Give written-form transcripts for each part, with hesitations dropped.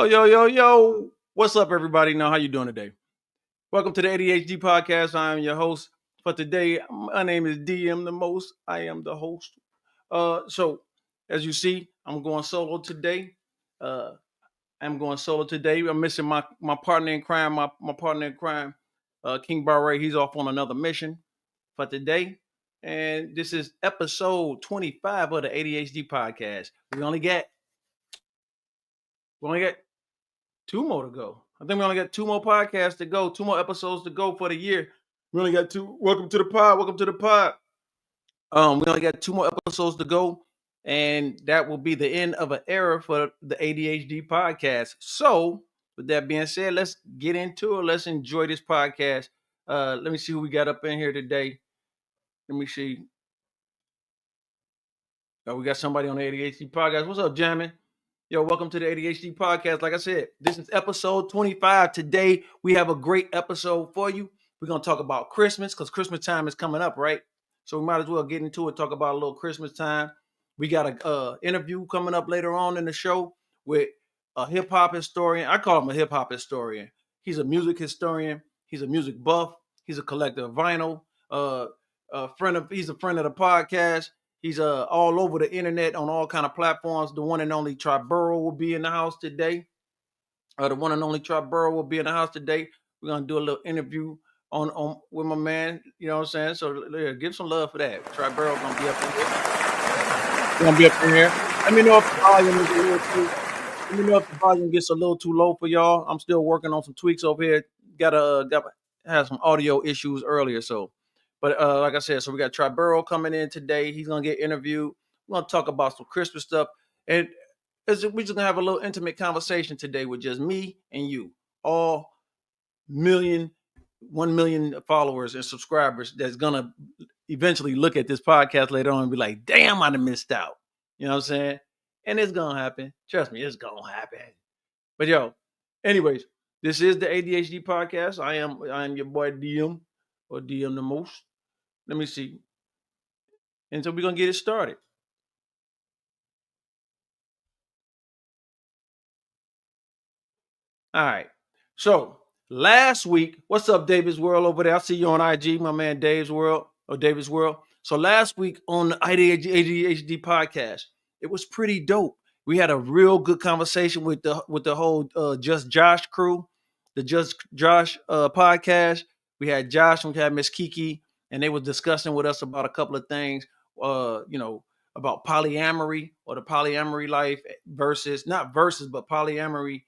Yo. What's up, everybody? Now, how you doing today? Welcome to the ADHD Podcast. I am your host for today. My name is DM the Most. I am the host. So, as you see, I'm going solo today. I'm missing my partner in crime, my partner in crime, King Barre. He's off on another mission for today. And this is episode 25 of the ADHD Podcast. We only got two more to go. I think we only got two more podcasts to go, two more episodes to go for the year. We only got two. Welcome to the pod. We only got two more episodes to go, and that will be the end of an era for the ADHD podcast. So, with that being said, let's get into it. Let's enjoy this podcast. Let me see who we got up in here today. Let me see. Oh, we got somebody on the ADHD podcast. What's up, Jammin? Yo, welcome to the ADHD podcast. Like I said, this is episode 25. Today, we have a great episode for you. We're going to talk about Christmas because Christmas time is coming up, right? So we might as well get into it, talk about a little Christmas time. We got a interview coming up later on in the show with a hip-hop historian. I call him a hip-hop historian. He's a music historian. He's a music buff. He's a collector of vinyl. He's a friend of the podcast. He's all over the internet on all kind of platforms. The one and only Triborough will be in the house today. We're gonna do a little interview on with my man. You know what I'm saying? So give some love for that. Triborough gonna be up in here. Let me know if the volume gets a little too low for y'all. I'm still working on some tweaks over here. Had some audio issues earlier, so. But like I said, so we got Triborough coming in today. He's going to get interviewed. We're going to talk about some Christmas stuff. And we're just going to have a little intimate conversation today with just me and you. All 1 million followers and subscribers that's going to eventually look at this podcast later on and be like, damn, I done missed out. You know what I'm saying? And it's going to happen. Trust me, it's going to happen. But yo, anyways, this is the ADHD podcast. I am your boy DM or DM the Most. Let me see. And so we're going to get it started. All right. So last week, what's up, David's World over there? I see you on IG, my man Dave's World or David's World. So last week on the ADHD podcast, it was pretty dope. We had a real good conversation with the whole Just Josh crew, the Just Josh podcast. We had Josh and we had Miss Kiki, and they were discussing with us about a couple of things, about polyamory or the polyamory life but polyamory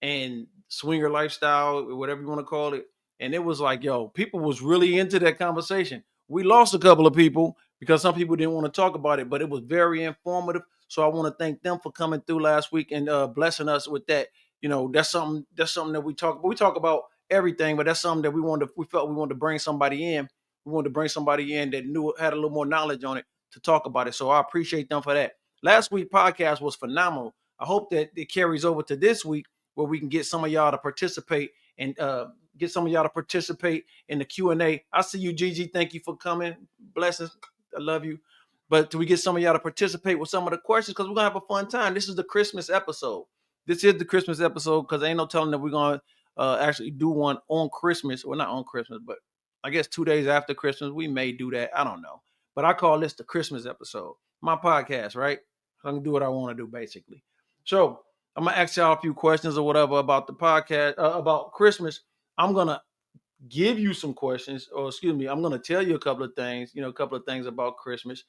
and swinger lifestyle, or whatever you want to call it. And it was like, yo, people was really into that conversation. We lost a couple of people because some people didn't want to talk about it, but it was very informative. So I want to thank them for coming through last week and blessing us with that. You know, that's something that we talk about everything, but that's something that we felt we wanted to bring somebody in. We wanted to bring somebody in that had a little more knowledge on it to talk about it. So I appreciate them for that. Last week's podcast was phenomenal. I hope that it carries over to this week where we can get some of y'all to participate and get some of y'all to participate in the Q&A. I see you, Gigi. Thank you for coming. Blessings. I love you. But do we get some of y'all to participate with some of the questions? Because we're going to have a fun time. This is the Christmas episode. This is the Christmas episode because ain't no telling that we're going to actually do one on Christmas. Well, not on Christmas, but I guess 2 days after Christmas, we may do that. I don't know. But I call this the Christmas episode. My podcast, right? I can do what I want to do, basically. So I'm going to ask y'all a few questions or whatever about the podcast, about Christmas. I'm going to give you some questions, I'm going to tell you a couple of things about Christmas.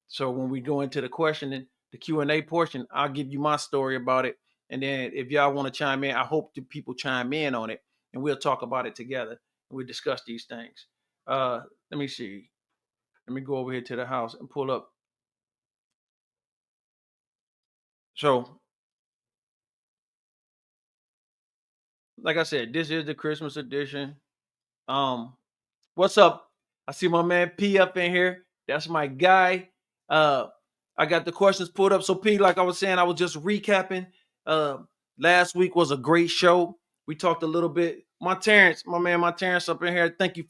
So when we go into the question and the Q&A portion, I'll give you my story about it. And then if y'all want to chime in, I hope the people chime in on it and we'll talk about it together and we'll discuss these things. Let me see. Let me go over here to the house and pull up. So, like I said, this is the Christmas edition. What's up? I see my man P up in here. That's my guy. I got the questions pulled up. So P, like I was saying, I was just recapping. Last week was a great show. We talked a little bit. My Terrence up in here. Thank you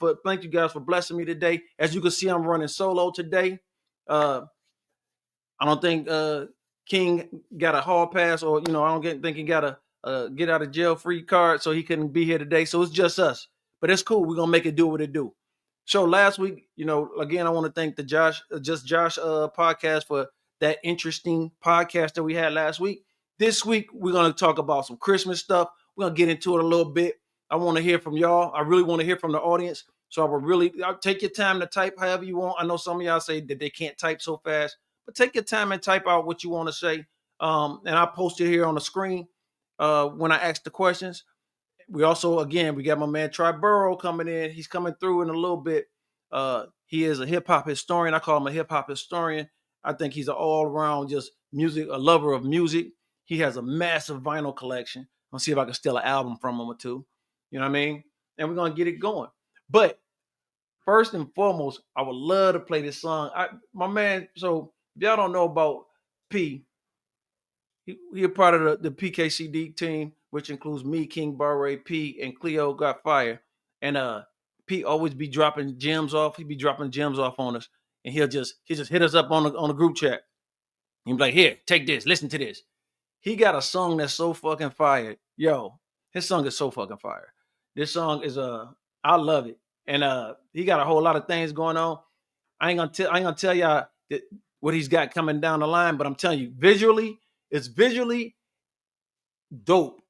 guys for blessing me today. As you can see, I'm running solo today. I don't think King got a hall pass, or I don't think he got a get out of jail free card, so he couldn't be here today. So it's just us, but it's cool. We're gonna make it do what it do. So last week, again, I want to thank the Josh podcast for that interesting podcast that we had last week. This week, we're gonna talk about some Christmas stuff. We're gonna get into it a little bit. I want to hear from y'all. I really want to hear from the audience. So I'll take your time to type however you want. I know some of y'all say that they can't type so fast, but take your time and type out what you want to say. And I'll post it here on the screen when I ask the questions. We also, again, we got my man Triborough coming in. He's coming through in a little bit. He is a hip-hop historian. I call him a hip-hop historian. I think he's an all-around just a lover of music. He has a massive vinyl collection. I'll see if I can steal an album from him or two. You know what I mean? And we're going to get it going. But first and foremost, I would love to play this song. So if y'all don't know about P, he a part of the PKCD team, which includes me, King Barre, P, and Cleo Got Fire. And P always be dropping gems off. He be dropping gems off on us. And he'll just hit us up on the group chat. He'll be like, here, take this, listen to this. He got a song that's so fucking fire. Yo, his song is so fucking fire. This song is I love it. And he got a whole lot of things going on. I ain't gonna tell y'all what he's got coming down the line, but I'm telling you, it's visually dope.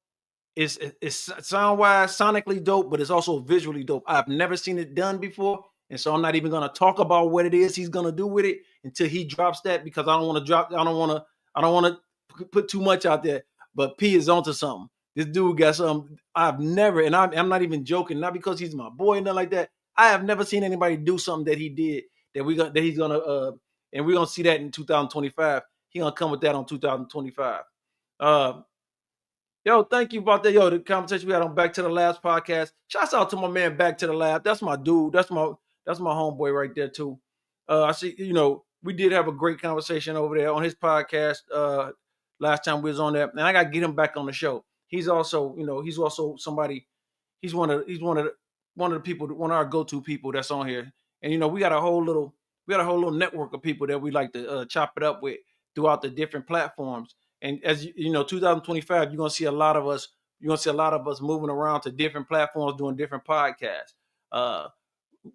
It's sound-wise, sonically dope, but it's also visually dope. I've never seen it done before, and so I'm not even gonna talk about what it is he's gonna do with it until he drops that, because I don't want to put too much out there. But P is onto something. This dude got something I've never, and I'm not even joking, not because he's my boy and nothing like that. I have never seen anybody do something that he did that he's gonna and we're gonna see that in 2025. He gonna come with that on 2025. Yo, thank you about that. Yo, the conversation we had on Back to the Labs podcast. Shouts out to my man Back to the Lab. That's my dude. That's my homeboy right there too. I see, we did have a great conversation over there on his podcast last time we was on there, and I gotta get him back on the show. He's also somebody. He's one of the people, one of our go-to people that's on here. And we got a whole little network of people that we like to chop it up with throughout the different platforms. And as 2025, you're gonna see a lot of us. You're gonna see a lot of us moving around to different platforms, doing different podcasts.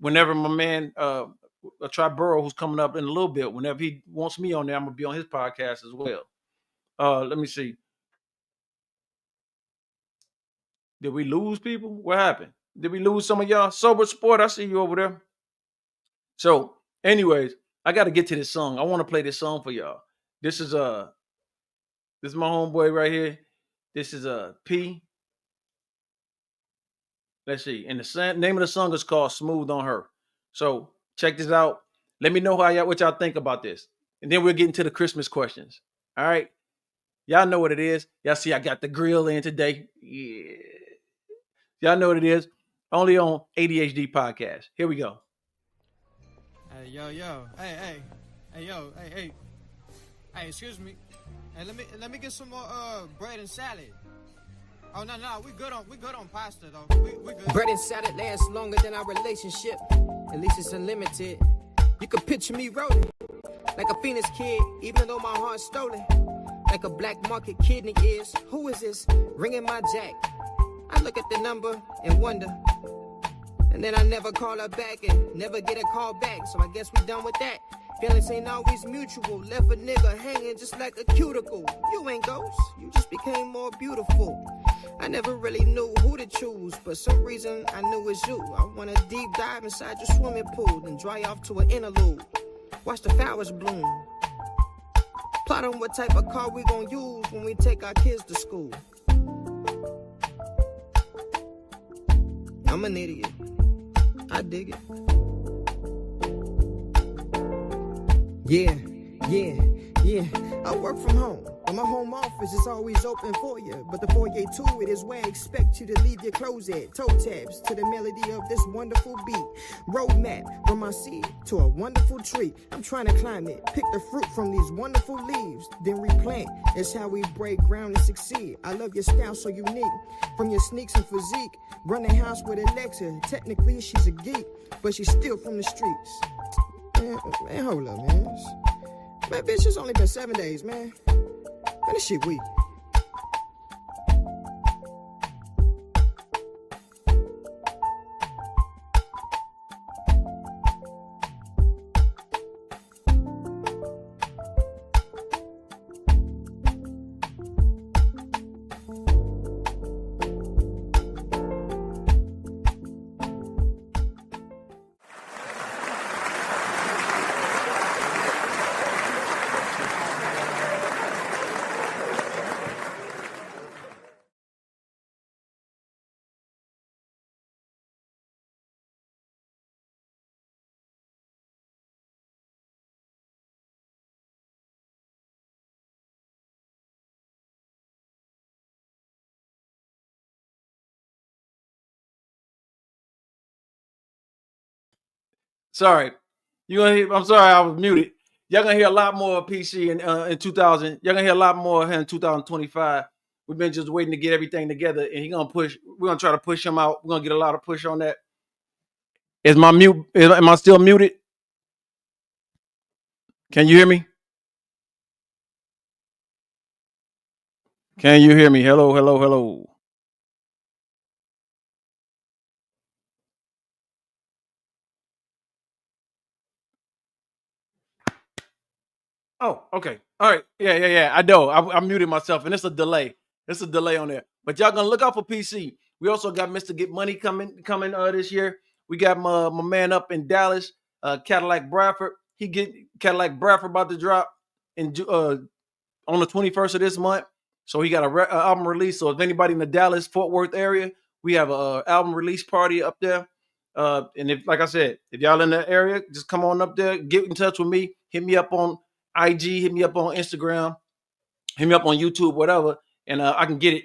Whenever my man Triborough, who's coming up in a little bit, whenever he wants me on there, I'm gonna be on his podcast as well. Let me see. Did we lose people? What happened? Did we lose some of y'all? Sober Sport, I see you over there. So, anyways, I got to get to this song. I want to play this song for y'all. This is my homeboy right here. This is P. Let's see. And the name of the song is called Smooth on Her. So, check this out. Let me know what y'all think about this. And then we'll get into the Christmas questions. All right? Y'all know what it is. Y'all see I got the grill in today. Yeah. Y'all know what it is. Only on ADHD Podcast. Here we go. Hey, yo. Hey, yo. Hey, excuse me. Hey, let me get some more bread and salad. Oh, no, we good on pasta, though. We good. Bread and salad lasts longer than our relationship. At least it's unlimited. You can picture me rolling like a Phoenix kid, even though my heart's stolen. Like a black market kidney is. Who is this ringing my jack? I look at the number and wonder. And then I never call her back and never get a call back. So I guess we done with that. Feelings ain't always mutual. Left a nigga hanging just like a cuticle. You ain't ghost. You just became more beautiful. I never really knew who to choose, but some reason I knew it's you. I want to deep dive inside your swimming pool, then dry off to an interlude. Watch the flowers bloom. Plot on what type of car we gon' use when we take our kids to school. I'm an idiot. I dig it. Yeah. I work from home, but my home office is always open for you. But the foyer to it is where I expect you to leave your clothes at. Toe taps to the melody of this wonderful beat. Roadmap from my seed to a wonderful tree. I'm trying to climb it, pick the fruit from these wonderful leaves, then replant. That's how we break ground and succeed. I love your style so unique. From your sneaks and physique, run the house with Alexa. Technically she's a geek, but she's still from the streets. Man, hold up, man. Man, bitch, it's only been 7 days, man. Man, this shit weak. Sorry. I'm sorry I was muted. Y'all gonna hear a lot more of PC in 2000. Y'all gonna hear a lot more here in 2025. We've been just waiting to get everything together, and we're gonna try to push him out. We're gonna get a lot of push on that. Am I still muted? Can you hear me? Can you hear me? Hello, hello, hello. Oh, okay. All right. Yeah. I know. I muted myself, and it's a delay. It's a delay on there. But y'all gonna look out for PC. We also got Mr. Get Money coming this year. We got my man up in Dallas, Cadillac Bradford. He get Cadillac Bradford about to drop on the 21st of this month. So he got a album release. So if anybody in the Dallas Fort Worth area, we have a album release party up there. And if, like I said, if y'all in that area, just come on up there, get in touch with me, hit me up on IG, hit me up on Instagram, hit me up on YouTube, whatever, and I can get it.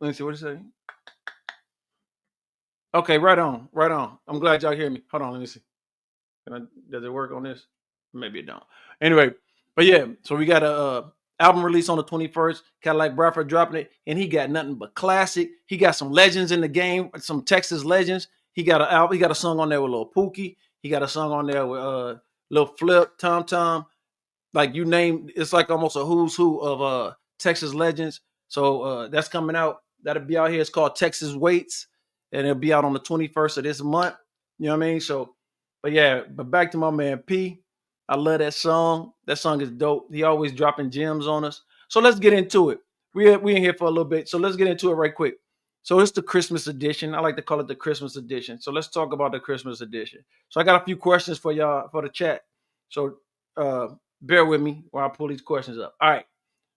Let me see what it say. Okay, right on. I'm glad y'all hear me. Hold on, let me see. Does it work on this? Maybe it don't. Anyway, but yeah, so we got a album release on the 21st. Cadillac Bradford dropping it, and he got nothing but classic. He got some legends in the game, some Texas legends. He got a song on there with Lil Pookie. He got a song on there with Lil Flip, Tom Tom. Like you name, it's like almost a who's who of Texas legends. So that's coming out. That'll be out here. It's called Texas Waits, and it'll be out on the 21st of this month. You know what I mean? So, but back to my man P. I love that song. That song is dope. He always dropping gems on us. So let's get into it. We in here for a little bit. So let's get into it right quick. So it's the Christmas edition. I like to call it the Christmas edition. So let's talk about the Christmas edition. So I got a few questions for y'all for the chat. So bear with me while I pull these questions up. All right.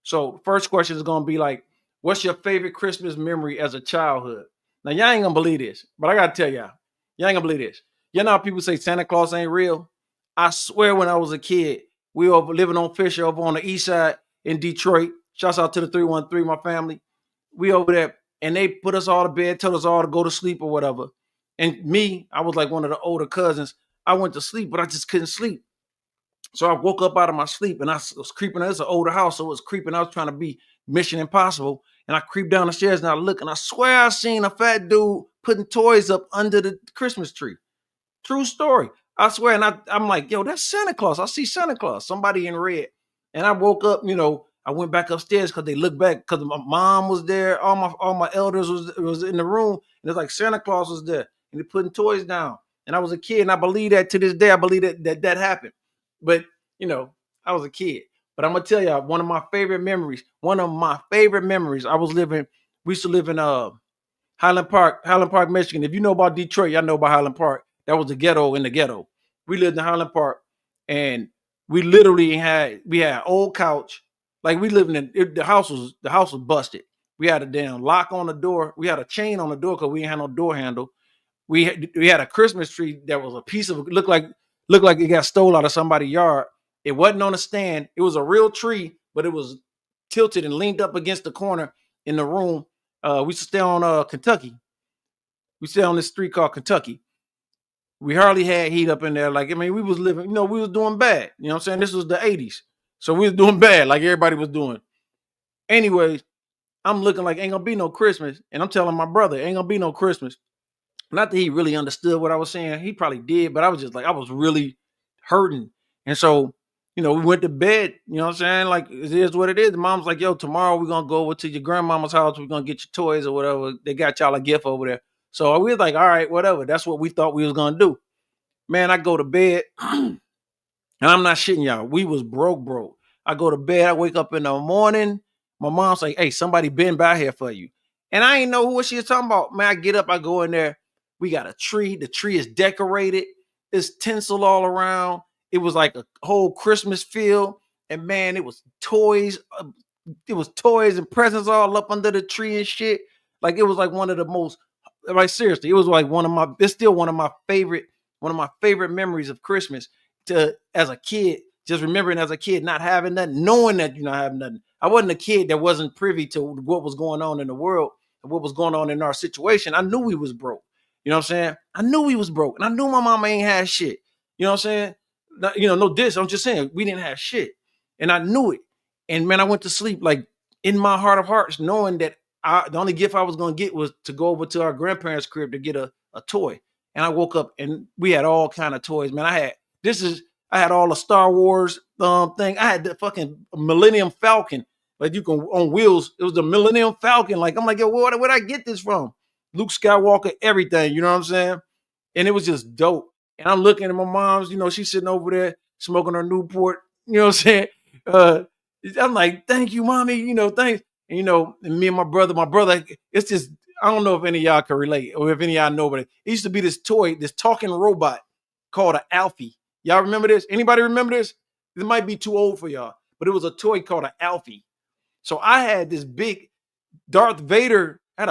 So first question is going to be like, what's your favorite Christmas memory as a childhood? Now, y'all ain't going to believe this, but I got to tell y'all ain't going to believe this. You know how people say Santa Claus ain't real? I swear when I was a kid, we were living on Fisher over on the east side in Detroit. Shouts out to the 313, my family. We over there, and they put us all to bed, told us all to go to sleep or whatever. And me, I was like one of the older cousins. I went to sleep, but I just couldn't sleep. So I woke up out of my sleep, and I was creeping. It's an older house, so it was creeping. I was trying to be Mission Impossible, and I creeped down the stairs, and I look, and I swear I seen a fat dude putting toys up under the Christmas tree. True story. I swear. And I'm like, yo, that's Santa Claus. I see Santa Claus, somebody in red. And I woke up, I went back upstairs because they looked back because my mom was there. All my elders was in the room. And it's like Santa Claus was there. And they putting toys down. And I was a kid. And I believe that to this day. I believe that happened. But, I was a kid. But I'm going to tell you, one of my favorite memories, we used to live in Highland Park, Michigan. If you know about Detroit, y'all know about Highland Park. That was the ghetto in the ghetto. We lived in Highland Park, and we literally had old couch. Like we lived the house was busted. We had a damn lock on the door. We had a chain on the door because we didn't have no door handle. We had a Christmas tree that was a piece of looked like it got stole out of somebody's yard. It wasn't on a stand. It was a real tree, but it was tilted and leaned up against the corner in the room. We used to stay on Kentucky. We stay on this street called Kentucky. We hardly had heat up in there. We was living, we was doing bad. You know what I'm saying? This was the 80s. So we was doing bad like everybody was doing. Anyways, I'm looking like ain't gonna be no Christmas. And I'm telling my brother, ain't gonna be no Christmas. Not that he really understood what I was saying. He probably did, but I was just like, I was really hurting. And so we went to bed, you know what I'm saying? Like, it is what it is. The mom's like, yo, tomorrow we're going to go over to your grandmama's house. We're going to get your toys or whatever. They got y'all a gift over there. So we was like, all right, whatever. That's what we thought we was going to do. Man, I go to bed, and I'm not shitting y'all. We was broke. I go to bed. I wake up in the morning. My mom's like, hey, somebody been by here for you. And I ain't know what she was talking about. Man, I get up. I go in there. We got a tree. The tree is decorated. There's tinsel all around. It was like a whole Christmas feel. And man, it was toys. It was toys and presents all up under the tree and shit. Like, it was like one of the most, like, seriously, it was like it's still one of my favorite memories of Christmas, as a kid, just remembering as a kid not having nothing, knowing that you're not having nothing. I wasn't a kid that wasn't privy to what was going on in the world and what was going on in our situation. I knew we was broke. You know what I'm saying? I knew we was broke, and I knew my mama ain't had shit. You know what I'm saying? No diss. I'm just saying we didn't have shit, and I knew it. And man, I went to sleep like in my heart of hearts, knowing that the only gift I was gonna get was to go over to our grandparents' crib to get a toy. And I woke up and we had all kind of toys, man. I had all the Star Wars thing. I had the fucking Millennium Falcon, like you can on wheels. It was the Millennium Falcon. Like, I'm like, yo, where'd I get this from? Luke Skywalker, everything. You know what I'm saying? And it was just dope. And I'm looking at my mom's. She's sitting over there smoking her Newport. You know what I'm saying? I'm like, thank you, mommy. Thanks. And, and me and my brother, it's just, I don't know if any of y'all can relate or if any of y'all know, but it used to be this toy, this talking robot called an Alfie. Y'all remember this? Anybody remember this? It might be too old for y'all, but it was a toy called an Alfie. So I had this big Darth Vader, I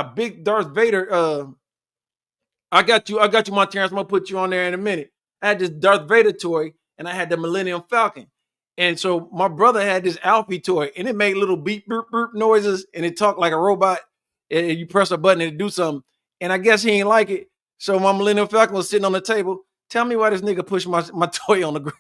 got you, Montana. I'm gonna put you on there in a minute. I had this Darth Vader toy, and I had the Millennium Falcon. And so my brother had this Alfie toy, and it made little beep, burp, burp noises, and it talked like a robot. And you press a button and it do something. And I guess he ain't like it. So my Millennium Falcon was sitting on the table. Tell me why this nigga pushed my toy on the ground.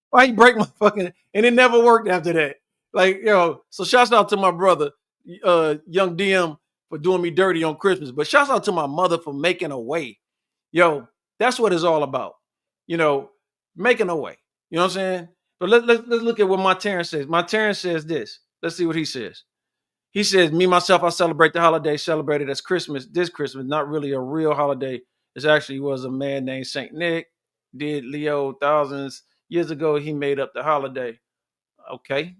Why he break my fucking, and it never worked after that. Like, so shouts out to my brother, young DM, for doing me dirty on Christmas. But shouts out to my mother for making a way. Yo, that's what it's all about. Making a way. You know what I'm saying? But let's look at what my Terrence says. My Terrence says this. Let's see what he says. He says, me, myself, I celebrate the holiday celebrated as Christmas. This Christmas, not really a real holiday. It actually was a man named Saint Nick, did Leo thousands years ago. He made up the holiday. Okay. He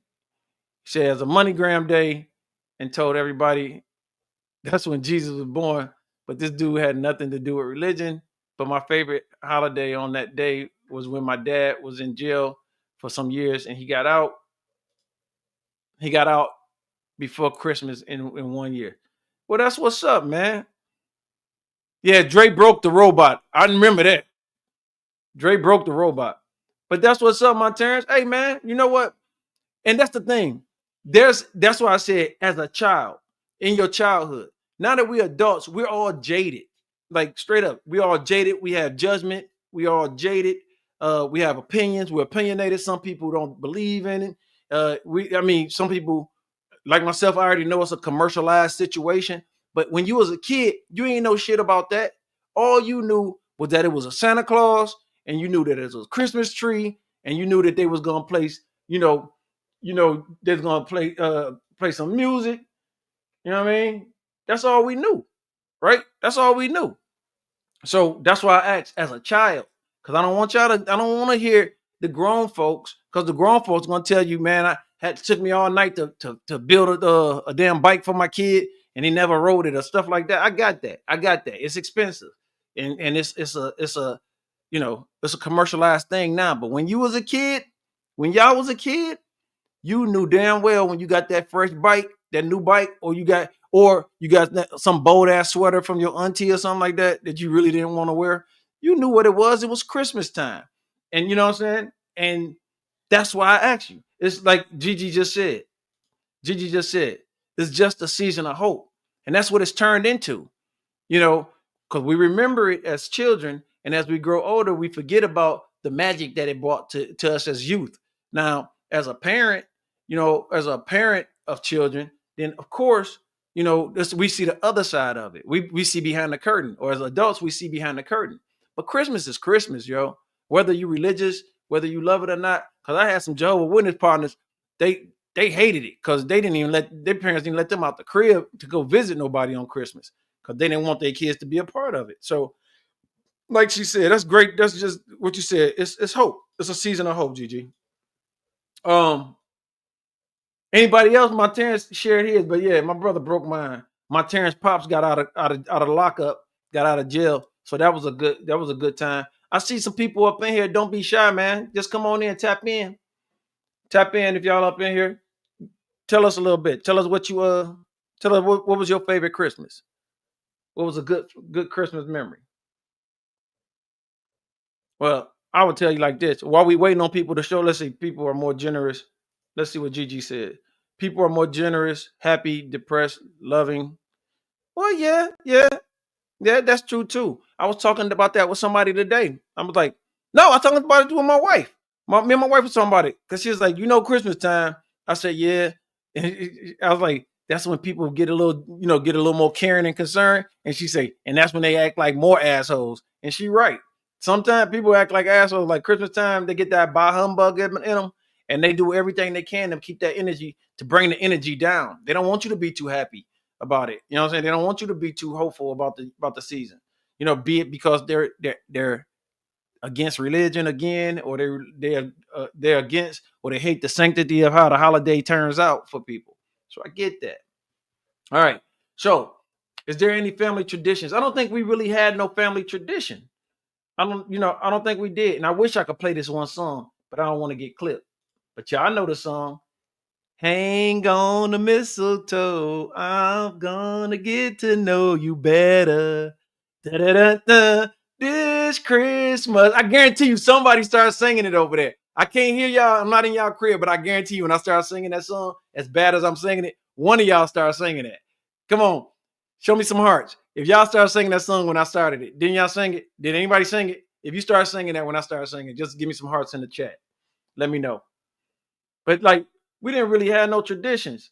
says a MoneyGram day and told everybody that's when Jesus was born. But this dude had nothing to do with religion. But my favorite holiday on that day was when my dad was in jail for some years and he got out. He got out before Christmas in 1 year. Well, that's what's up, man. Yeah, Dre broke the robot. I remember that. Dre broke the robot. But that's what's up, my Terrence. Hey, man, you know what? And that's the thing. That's why I said, as a child, in your childhood, now that we're adults, we're all jaded. Like, straight up, we all jaded. We have judgment. We all jaded. We have opinions. We're opinionated. Some people don't believe in it. Some people, like myself, I already know it's a commercialized situation. But when you was a kid, you ain't know shit about that. All you knew was that it was a Santa Claus, and you knew that it was a Christmas tree, and you knew that they was gonna place, they're gonna play some music. You know what I mean? That's all we knew, right? That's all we knew. So that's why I asked as a child, because I don't want to hear the grown folks, because the grown folks are gonna tell you, man, it took me all night to build a damn bike for my kid, and he never rode it or stuff like that. I got that. It's expensive, and it's a commercialized thing now. But when you was a kid, when y'all was a kid, you knew damn well when you got that fresh bike, that new bike, or you got some bold ass sweater from your auntie or something like that you really didn't want to wear. You knew what it was. It was Christmas time, and you know what I'm saying. And that's why I asked you. It's like Gigi just said. It's just a season of hope. And that's what it's turned into, because we remember it as children. And as we grow older, we forget about the magic that it brought to us as youth. Now, as a parent, of children, then of course, we see the other side of it. We see behind the curtain, or as adults, we see behind the curtain. But Christmas is Christmas, yo. Whether you're religious, whether you love it or not. Because I had some Jehovah's Witness partners, they hated it because they didn't even their parents didn't let them out the crib to go visit nobody on Christmas because they didn't want their kids to be a part of it. So, like she said, that's great. That's just what you said. It's hope. It's a season of hope, Gigi. Anybody else? My Terrence shared his, but yeah, my brother broke mine. My Terrence pops got out of lockup, got out of jail, so that was a good time. I see some people up in here. Don't be shy, man. Just come on in, tap in if y'all up in here. Tell us a little bit. Tell us what you tell us what was your favorite Christmas? What was a good Christmas memory? Well, I would tell you like this. While we waiting on people to show, let's see, people are more generous. Let's see what Gigi said. People are more generous, happy, depressed, loving. Well, yeah, that's true too. I was talking about that with somebody today. I was like, no, I was talking about it with my wife. Me and my wife was talking about it because she was like, Christmas time. I said, yeah. And I was like, that's when people get a little more caring and concerned. And she said, and that's when they act like more assholes. And she right. Sometimes people act like assholes. Like Christmas time, they get that bah humbug in them, and they do everything they can to keep that energy, to bring the energy down. They don't want you to be too happy about it. You know what I'm saying? They don't want you to be too hopeful about the season. Be it because they're against religion again, or they're against, or they hate the sanctity of how the holiday turns out for people. So I get that. All right. So, is there any family traditions? I don't think we really had no family tradition. I don't think we did. And I wish I could play this one song, but I don't want to get clipped. But y'all know the song. Hang on the mistletoe. I'm gonna get to know you better. Da, da, da, da. This Christmas. I guarantee you somebody starts singing it over there. I can't hear y'all. I'm not in y'all crib, but I guarantee you when I start singing that song, as bad as I'm singing it, one of y'all start singing it. Come on. Show me some hearts. If y'all start singing that song when I started it, didn't y'all sing it? Did anybody sing it? If you start singing that when I started singing, just give me some hearts in the chat. Let me know. But like, we didn't really have no traditions.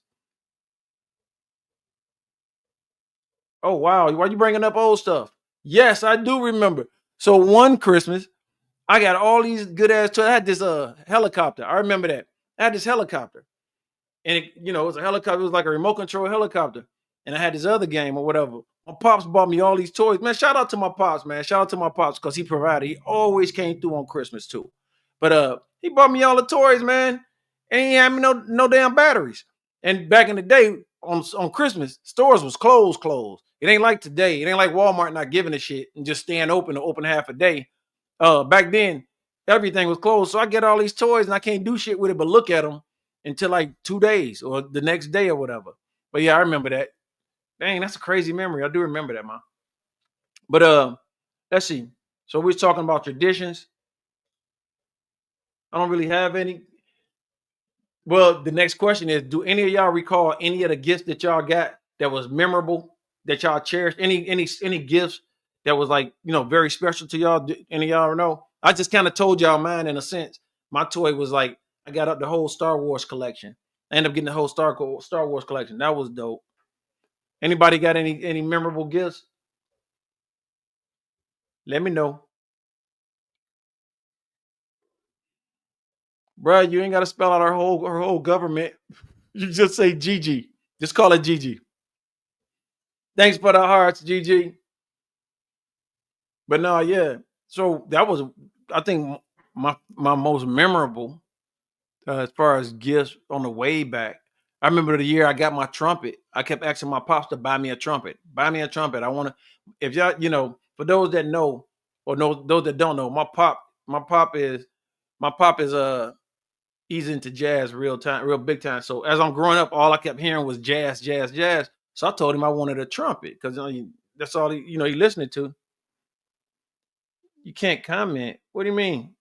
Oh, wow. Why are you bringing up old stuff? Yes, I do remember. So one Christmas, I got all these good ass toys. I had this helicopter. I remember that. I had this helicopter. And it was a helicopter. It was like a remote control helicopter. And I had this other game or whatever. My pops bought me all these toys. Man, shout out to my pops, man. Shout out to my pops because he provided. He always came through on Christmas too. But he bought me all the toys, man. And he had me no damn batteries. And back in the day, on Christmas, stores was closed. It ain't like today. It ain't like Walmart not giving a shit and just staying open half a day. Back then, everything was closed. So I get all these toys and I can't do shit with it but look at them until like 2 days or the next day or whatever. But yeah, I remember that. Dang, that's a crazy memory. I do remember that, man. But let's see. So we're talking about traditions. I don't really have any. Well, the next question is: do any of y'all recall any of the gifts that y'all got that was memorable, that y'all cherished? Any gifts that was like very special to y'all? Any of y'all know? I just kind of told y'all mine in a sense. My toy was like I got up the whole Star Wars collection. I ended up getting the whole Star Wars collection. That was dope. Anybody got any memorable gifts? Let me know. Bruh, you ain't got to spell out our whole government. You just say Gigi. Just call it Gigi. Thanks for the hearts, Gigi. But no, yeah. So that was, I think, my most memorable as far as gifts on the way back. I remember the year I got my trumpet. I kept asking my pops to buy me a trumpet. Buy me a trumpet. I want to. If y'all, for those that know or know those that don't know, my pop is he's into jazz real big time. So as I'm growing up, all I kept hearing was jazz, jazz, jazz. So I told him I wanted a trumpet because that's all he listening to. You can't comment. What do you mean?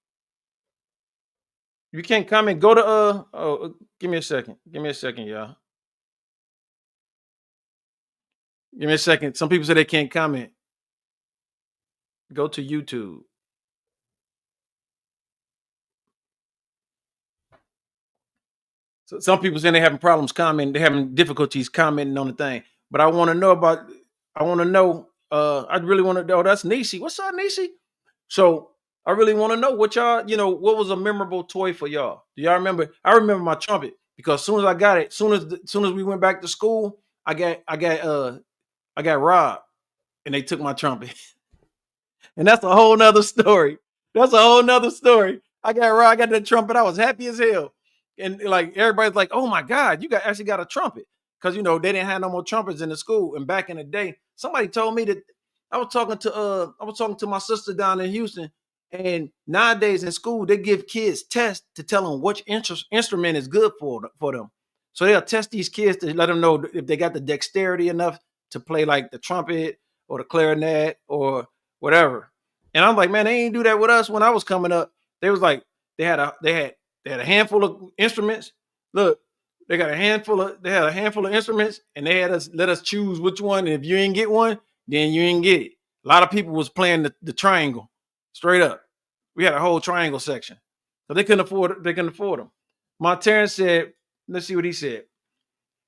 You can't comment. Go to give me a second. Give me a second, y'all. Give me a second. Some people say they can't comment. Go to YouTube. So some people saying they're having problems commenting, they're having difficulties commenting on the thing. But I want to know. I really want to know. That's Nisi. What's up, Nisi? So I really want to know what y'all, what was a memorable toy for y'all? Do y'all remember? I remember my trumpet because as soon as I got it, soon as we went back to school, I got robbed and they took my trumpet. And that's a whole nother story. That's a whole nother story. I got that trumpet. I was happy as hell. And like everybody's like, oh my God, you actually got a trumpet. Because they didn't have no more trumpets in the school. And back in the day, somebody told me that I was talking to my sister down in Houston. And nowadays in school, they give kids tests to tell them which instrument is good for them. So they'll test these kids to let them know if they got the dexterity enough to play like the trumpet or the clarinet or whatever. And I'm like, man, they ain't do that with us when I was coming up. They was like, they had a handful of instruments. Look, they had a handful of instruments, and they had us let us choose which one. And if you ain't get one, then you ain't get it. A lot of people was playing the triangle, straight up. We had a whole triangle section, so they couldn't afford them. My Terrence said, let's see what he said.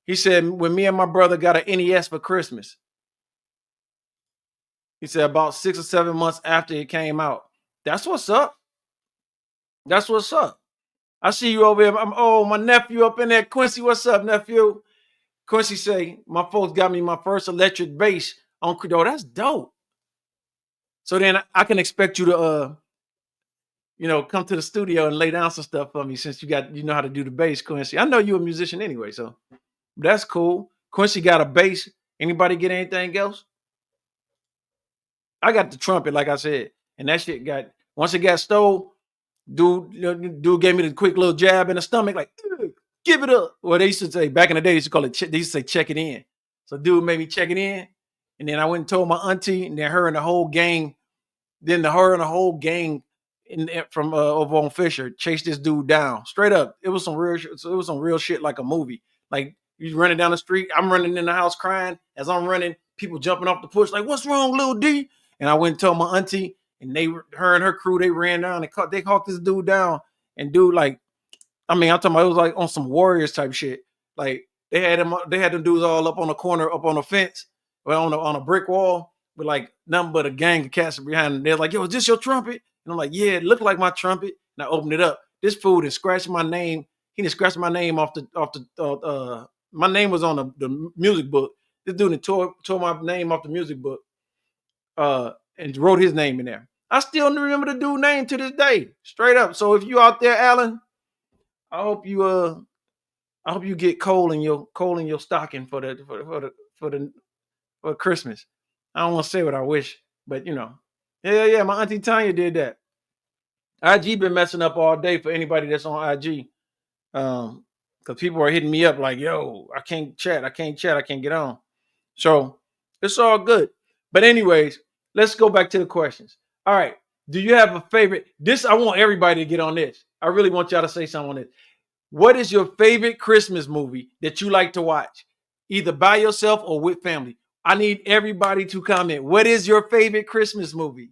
He said, when me and my brother got an NES for Christmas, he said about 6 or 7 months after it came out. That's what's up. That's what's up. I see you over here. My nephew up in there. Quincy, what's up, nephew? Quincy say, my folks got me my first electric bass on Credo. That's dope. So then I can expect you to come to the studio and lay down some stuff for me since you know how to do the bass, Quincy. I know you're a musician anyway, so that's cool. Quincy got a bass. Anybody get anything else? I got the trumpet, like I said, and that shit once it got stole, dude gave me the quick little jab in the stomach, like, give it up. Well, they used to say back in the day, they used to call it. They used to say check it in. So dude made me check it in, and then I went and told my auntie, and then her and the whole gang, from over on Fisher chased this dude down straight up. It was some real shit, like a movie. Like you running down the street, I'm running in the house crying. As I'm running, people jumping off the porch, like, "What's wrong, little D?" And I went and told my auntie, and her and her crew, they ran down and they caught this dude down. And dude, like, I'm talking about, it was like on some Warriors type shit. Like they had them dudes all up on the corner, up on the fence, or on a brick wall with like nothing but a gang of cats behind them. They're like, "Yo, is this your trumpet?" And I'm like, "Yeah, it looked like my trumpet." And I opened it up. This fool had scratched my name. He didn't scratch my name off the my name was on the music book. This dude tore my name off the music book, and wrote his name in there. I still remember the dude's name to this day, straight up. So if you out there, Alan, I hope you get coal in your stocking for Christmas. I don't want to say what I wish, but yeah, my auntie Tanya did that. IG been messing up all day for anybody that's on IG, because people are hitting me up like, "Yo, I can't chat, I can't get on." So it's all good. But anyways, let's go back to the questions. All right, do you have a favorite? I want everybody to get on this. I really want y'all to say something on this. What is your favorite Christmas movie that you like to watch, either by yourself or with family? I need everybody to comment. What is your favorite Christmas movie?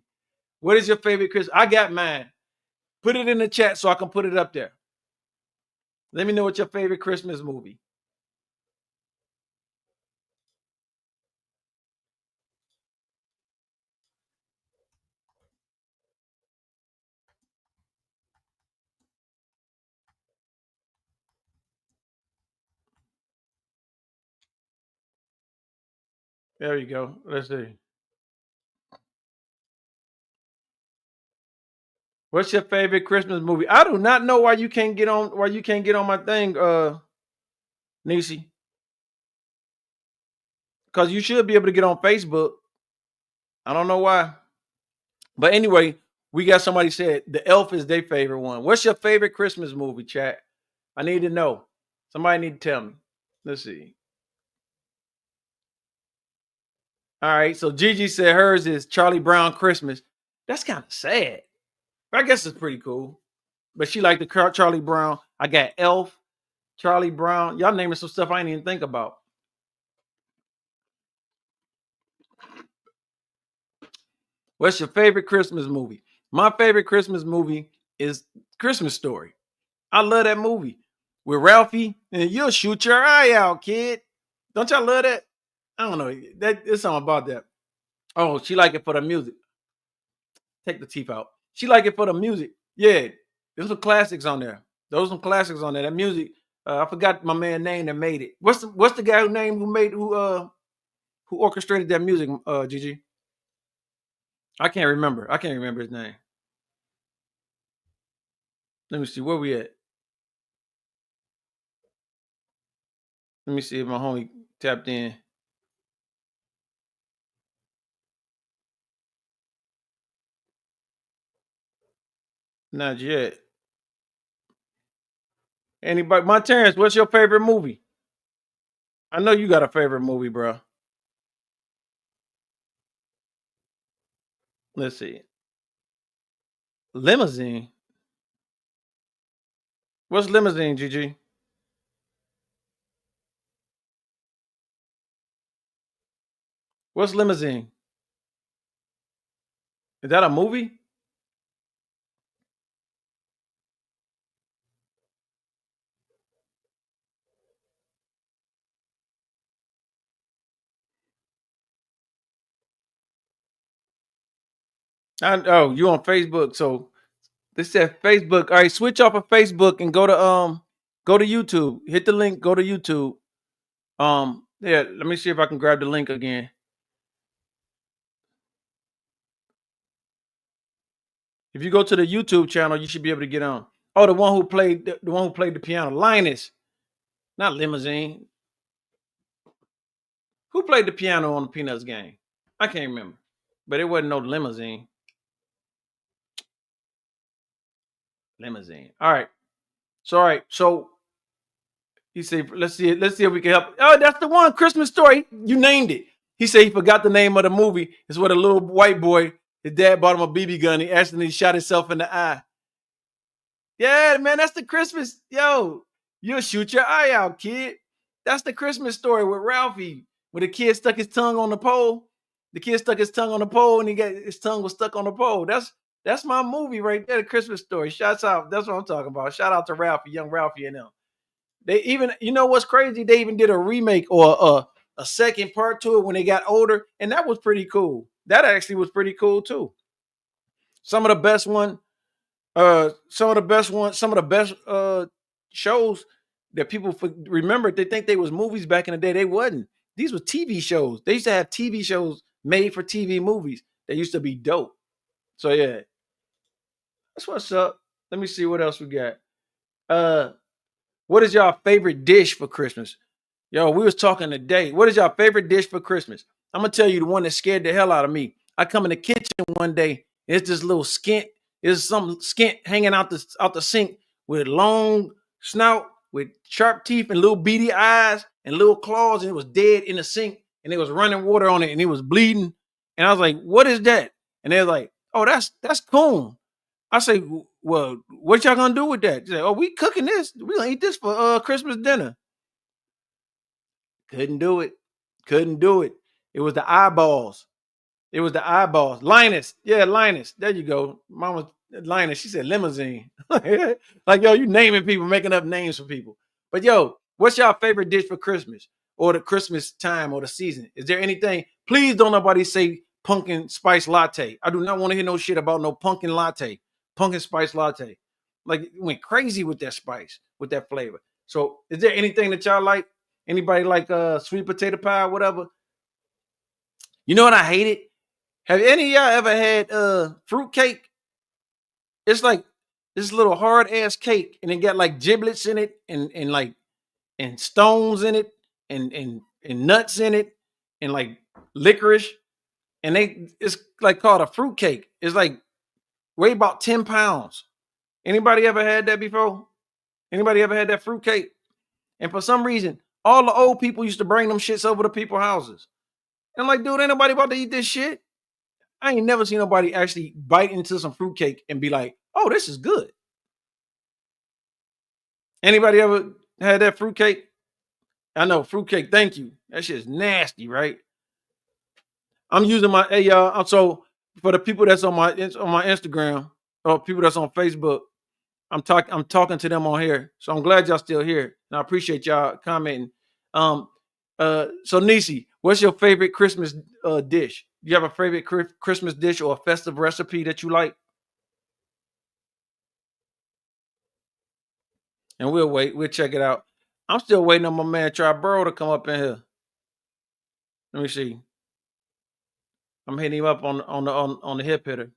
What is your favorite Christmas? I got mine. Put it in the chat so I can put it up there. Let me know what your favorite Christmas movie. There you go. Let's see. What's your favorite Christmas movie? I do not know why you can't get on my thing, Nisi. Because you should be able to get on Facebook. I don't know why. But anyway, we got somebody said the Elf is their favorite one. What's your favorite Christmas movie, chat? I need to know. Somebody need to tell me. Let's see. All right. So Gigi said hers is Charlie Brown Christmas. That's kind of sad. But I guess it's pretty cool. But she liked the Charlie Brown. I got Elf, Charlie Brown. Y'all naming some stuff I didn't even think about. What's your favorite Christmas movie? My favorite Christmas movie is Christmas Story. I love that movie with Ralphie, and you'll shoot your eye out, kid. Don't y'all love that? I don't know. There's something about that. Oh, she like it for the music. Take the teeth out. She like it for the music. Yeah, there's some classics on there. Those some classics on there. That music. I forgot my man's name that made it. What's the guy who orchestrated that music? Gigi. I can't remember. I can't remember his name. Let me see where we at. Let me see if my homie tapped in. Not yet. Anybody? My Terrence, what's your favorite movie? I know you got a favorite movie, bro. Let's see. Limousine. What's Limousine, Gigi? What's Limousine? Is that a movie? Oh, you on Facebook? So this said Facebook. All right, switch off of Facebook and go to YouTube. Hit the link. Go to YouTube. Yeah. Let me see if I can grab the link again. If you go to the YouTube channel, you should be able to get on. Oh, the one who played the piano, Linus, not Limousine. Who played the piano on the Peanuts game? I can't remember, but it wasn't no Limousine. Limousine. All right. So he said, let's see if we can help. Oh, that's the one, Christmas Story. You named it. He said he forgot the name of the movie. It's where the little white boy, his dad bought him a BB gun. He accidentally shot himself in the eye. Yeah, man, that's the Christmas. Yo, you'll shoot your eye out, kid. That's the Christmas Story with Ralphie, where the kid stuck his tongue on the pole. The kid stuck his tongue on the pole, and his tongue was stuck on the pole. That's my movie right there, the Christmas Story. Shouts out. That's what I'm talking about. Shout out to Ralphie, young Ralphie, and them. They even, you know what's crazy? They even did a remake or a second part to it when they got older, and that was pretty cool. That actually was pretty cool too. Some of the best one, some of the best shows that people remember. They think they was movies back in the day. They wasn't. These were TV shows. They used to have TV shows made for TV movies. They used to be dope. So yeah, that's what's up. Let me see what else we got. What is y'all favorite dish for Christmas? Yo, we was talking today. What is y'all favorite dish for Christmas? I'm gonna tell you the one that scared the hell out of me. I come in the kitchen one day. It's this little skint. It's some skint hanging out the sink with long snout, with sharp teeth and little beady eyes and little claws, and it was dead in the sink, and it was running water on it, and it was bleeding. And I was like, "What is that?" And they were like, "Oh, that's coon." I say, "Well, what y'all gonna do with that?" They say, "Oh, we cooking this. We gonna eat this for Christmas dinner." Couldn't do it. Couldn't do it. It was the eyeballs. It was the eyeballs. Linus. Yeah, Linus. There you go. Mama Linus. She said limousine. Like, yo, you naming people, making up names for people. But yo, what's y'all favorite dish for Christmas or the Christmas time or the season? Is there anything? Please don't nobody say pumpkin spice latte. I do not want to hear no shit about no pumpkin latte, pumpkin spice latte. Like, it went crazy with that spice, with that flavor. So is there anything that y'all like? Anybody like sweet potato pie or whatever? You know what I hated? Have any of y'all ever had fruit cake? It's like this little hard ass cake, and it got like giblets in it, and like and stones in it, and nuts in it, and like licorice, and it's like called a fruit cake. It's like weigh about 10 pounds. Anybody ever had that before? Anybody ever had that fruit cake? And for some reason, all the old people used to bring them shits over to people's houses. And I'm like, dude, ain't nobody about to eat this shit. I ain't never seen nobody actually bite into some fruitcake and be like, oh, this is good. Anybody ever had that fruitcake? I know, fruitcake, thank you. That shit's nasty, right? I'm using my hey y'all. So for the people that's on my Instagram or people that's on Facebook, I'm talking to them on here. So I'm glad y'all still here. And I appreciate y'all commenting. So Nisi, what's your favorite Christmas dish? You have a favorite Christmas dish or a festive recipe that you like? and we'll wait. We'll check it out. I'm still waiting on my man Triborough to come up in here. Let me see. I'm hitting him up on the hip hitter.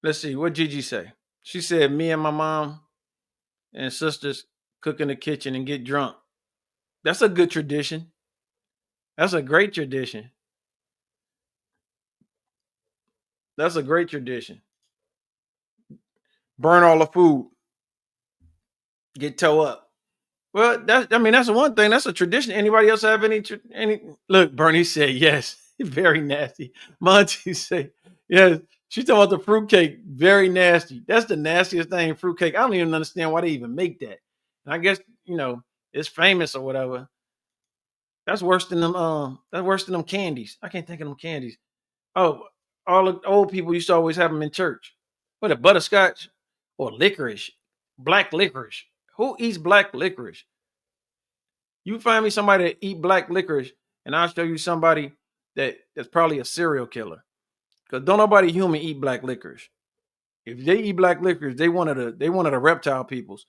Let's see. What Gigi say? She said me and my mom and sisters cook in the kitchen and get drunk. That's a good tradition. That's a great tradition. That's a great tradition. Burn all the food. Get toe up. Well, that's the one thing. That's a tradition. Anybody else have any? Look, Bernie said yes. Very nasty. Monty said yes. She's talking about the fruitcake. Very nasty. That's the nastiest thing. Fruitcake. I don't even understand why they even make that. And I guess it's famous or whatever. That's worse than them. That's worse than them candies. I can't think of them candies. Oh, all the old people used to always have them in church. What, a butterscotch or licorice? Black licorice. Who eats black licorice? You find me somebody that eat black licorice, and I'll show you somebody that's probably a serial killer. Because don't nobody human eat black licorice. If they eat black licorice, they one of the reptile peoples.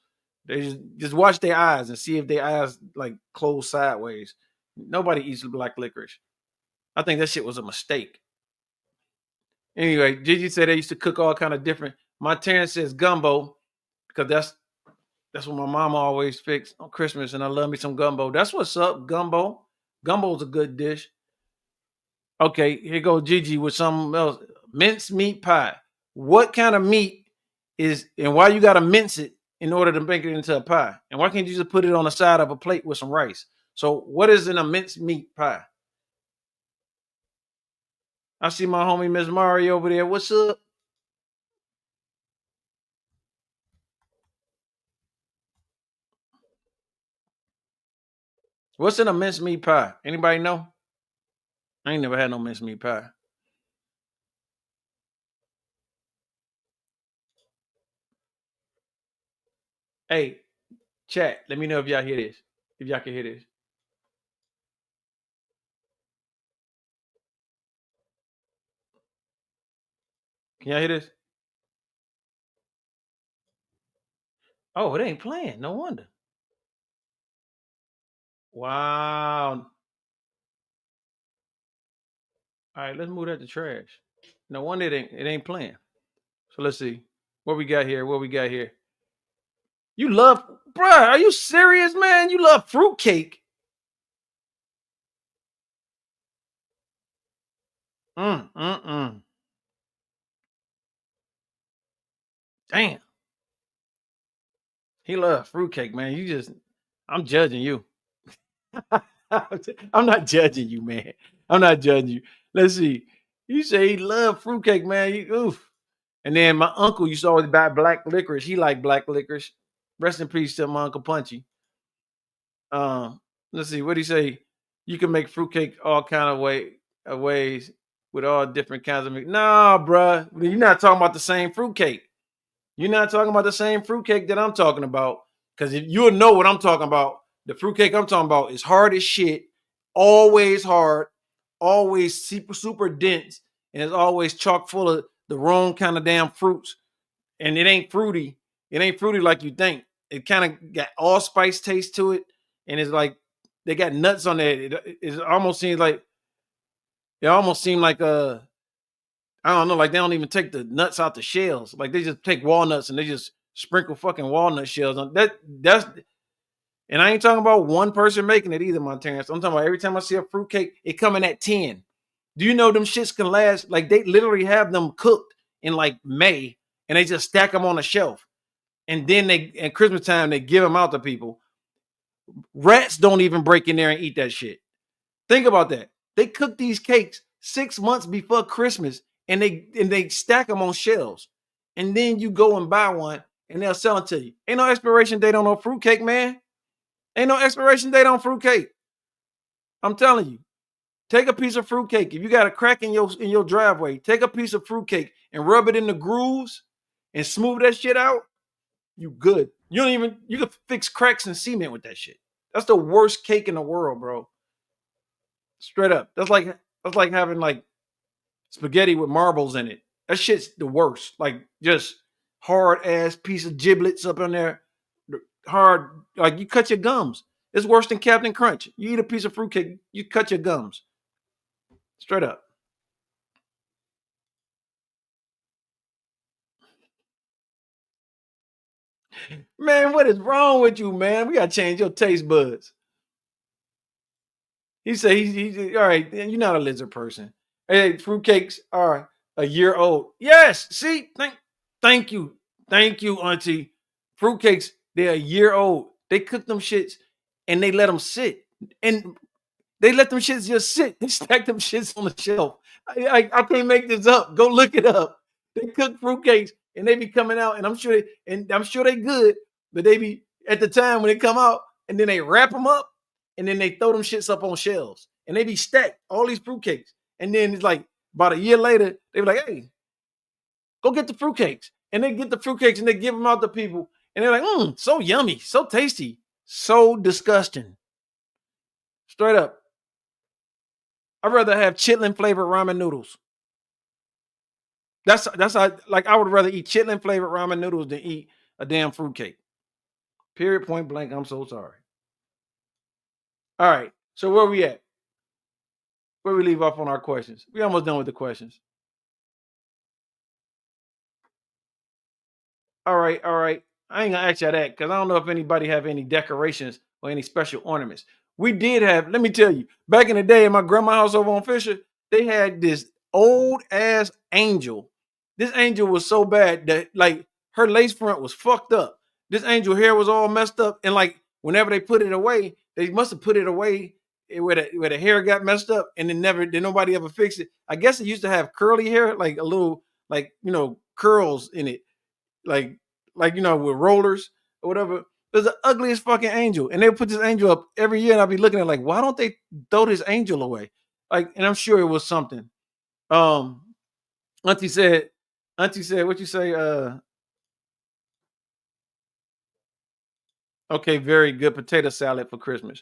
They just watch their eyes and see if their eyes like close sideways. Nobody eats black licorice. I think that shit was a mistake. Anyway, Gigi said they used to cook all kind of different. My Terrence says gumbo because that's what my mama always fixed on Christmas, and I love me some gumbo. That's what's up, gumbo. Gumbo's a good dish. Okay, here goes Gigi with something else. Minced meat pie. What kind of meat and why you got to mince it in order to make it into a pie? And why can't you just put it on the side of a plate with some rice? So what is in a minced meat pie? I see my homie Miss Mari over there. What's up? What's in a minced meat pie? Anybody know? I ain't never had no minced meat pie. Hey, chat, let me know if y'all hear this. If y'all can hear this. Can y'all hear this? Oh, it ain't playing. No wonder. Wow. All right, let's move that to trash. No wonder it ain't playing. So let's see what we got here. What we got here? You love, bruh? Are you serious, man? You love fruitcake? Mm. Damn. He loves fruitcake, man. I'm judging you. I'm not judging you, man. I'm not judging you. Let's see. You say he loved fruitcake, man. Oof. And then my uncle used to always buy black licorice. He liked black licorice. Rest in peace to my Uncle Punchy. Let's see. What do you say? You can make fruitcake all kind of ways with all different kinds of meat. Nah, bruh. You're not talking about the same fruitcake. You're not talking about the same fruitcake that I'm talking about. Because if you'll know what I'm talking about, the fruitcake I'm talking about is hard as shit, always hard, always super, super dense, and it's always chock full of the wrong kind of damn fruits. And it ain't fruity. It ain't fruity like you think. It kind of got allspice taste to it, and it's like they got nuts on there. It almost seems like I don't know, like they don't even take the nuts out the shells. Like they just take walnuts and they just sprinkle fucking walnut shells on that. And I ain't talking about one person making it either, my Terrence. I'm talking about every time I see a fruitcake, it coming at 10. Do you know them shits can last? Like they literally have them cooked in like May and they just stack them on a shelf. And then at Christmas time, they give them out to people. Rats don't even break in there and eat that shit. Think about that. They cook these cakes 6 months before Christmas and they stack them on shelves. And then you go and buy one and they'll sell it to you. Ain't no expiration date on no fruitcake, man. Ain't no expiration date on fruitcake. I'm telling you. Take a piece of fruitcake. If you got a crack in your driveway, take a piece of fruitcake and rub it in the grooves and smooth that shit out. You good. You can fix cracks and cement with that shit. That's the worst cake in the world, bro. Straight up. That's like having like spaghetti with marbles in it. That shit's the worst. Like just hard ass piece of giblets up in there. hard, like you cut your gums. It's worse than Captain Crunch. You eat a piece of fruitcake, you cut your gums. Straight up. Man, what is wrong with you, man? We gotta change your taste buds. He said he's all right. You're not a lizard person. Hey, fruitcakes are a year old. Yes. See, thank you, Auntie. Fruitcakes, they're a year old. They cook them shits and they let them sit. And they let them shits just sit. They stack them shits on the shelf. I can't make this up. Go look it up. They cook fruitcakes and they be coming out, and I'm sure they good, but they be at the time when they come out, and then they wrap them up, and then they throw them shits up on shelves, and they be stacked all these fruitcakes, and then it's like about a year later they be like, hey, go get the fruitcakes, and they get the fruitcakes and they give them out to people, and they're like, so yummy, so tasty, so disgusting, straight up. I'd rather have chitlin flavored ramen noodles. That's how, like, I would rather eat chitlin flavored ramen noodles than eat a damn fruitcake. Period, point blank. I'm so sorry. All right. So where we at? Where we leave off on our questions? We almost done with the questions. All right, all right. I ain't gonna ask you that because I don't know if anybody have any decorations or any special ornaments. We did have, let me tell you, back in the day in my grandma's house over on Fisher, they had this old ass angel. This angel was so bad that like her lace front was fucked up. This angel hair was all messed up, and like whenever they put it away, they must have put it away where the hair got messed up, and then nobody ever fixed it. I guess it used to have curly hair, like a little like curls in it like with rollers or whatever. There's the ugliest fucking angel, and they put this angel up every year, and I'll be looking at it like, why don't they throw this angel away? Like, and I'm sure it was something. Um, Auntie said, what you say? Okay, very good potato salad for Christmas.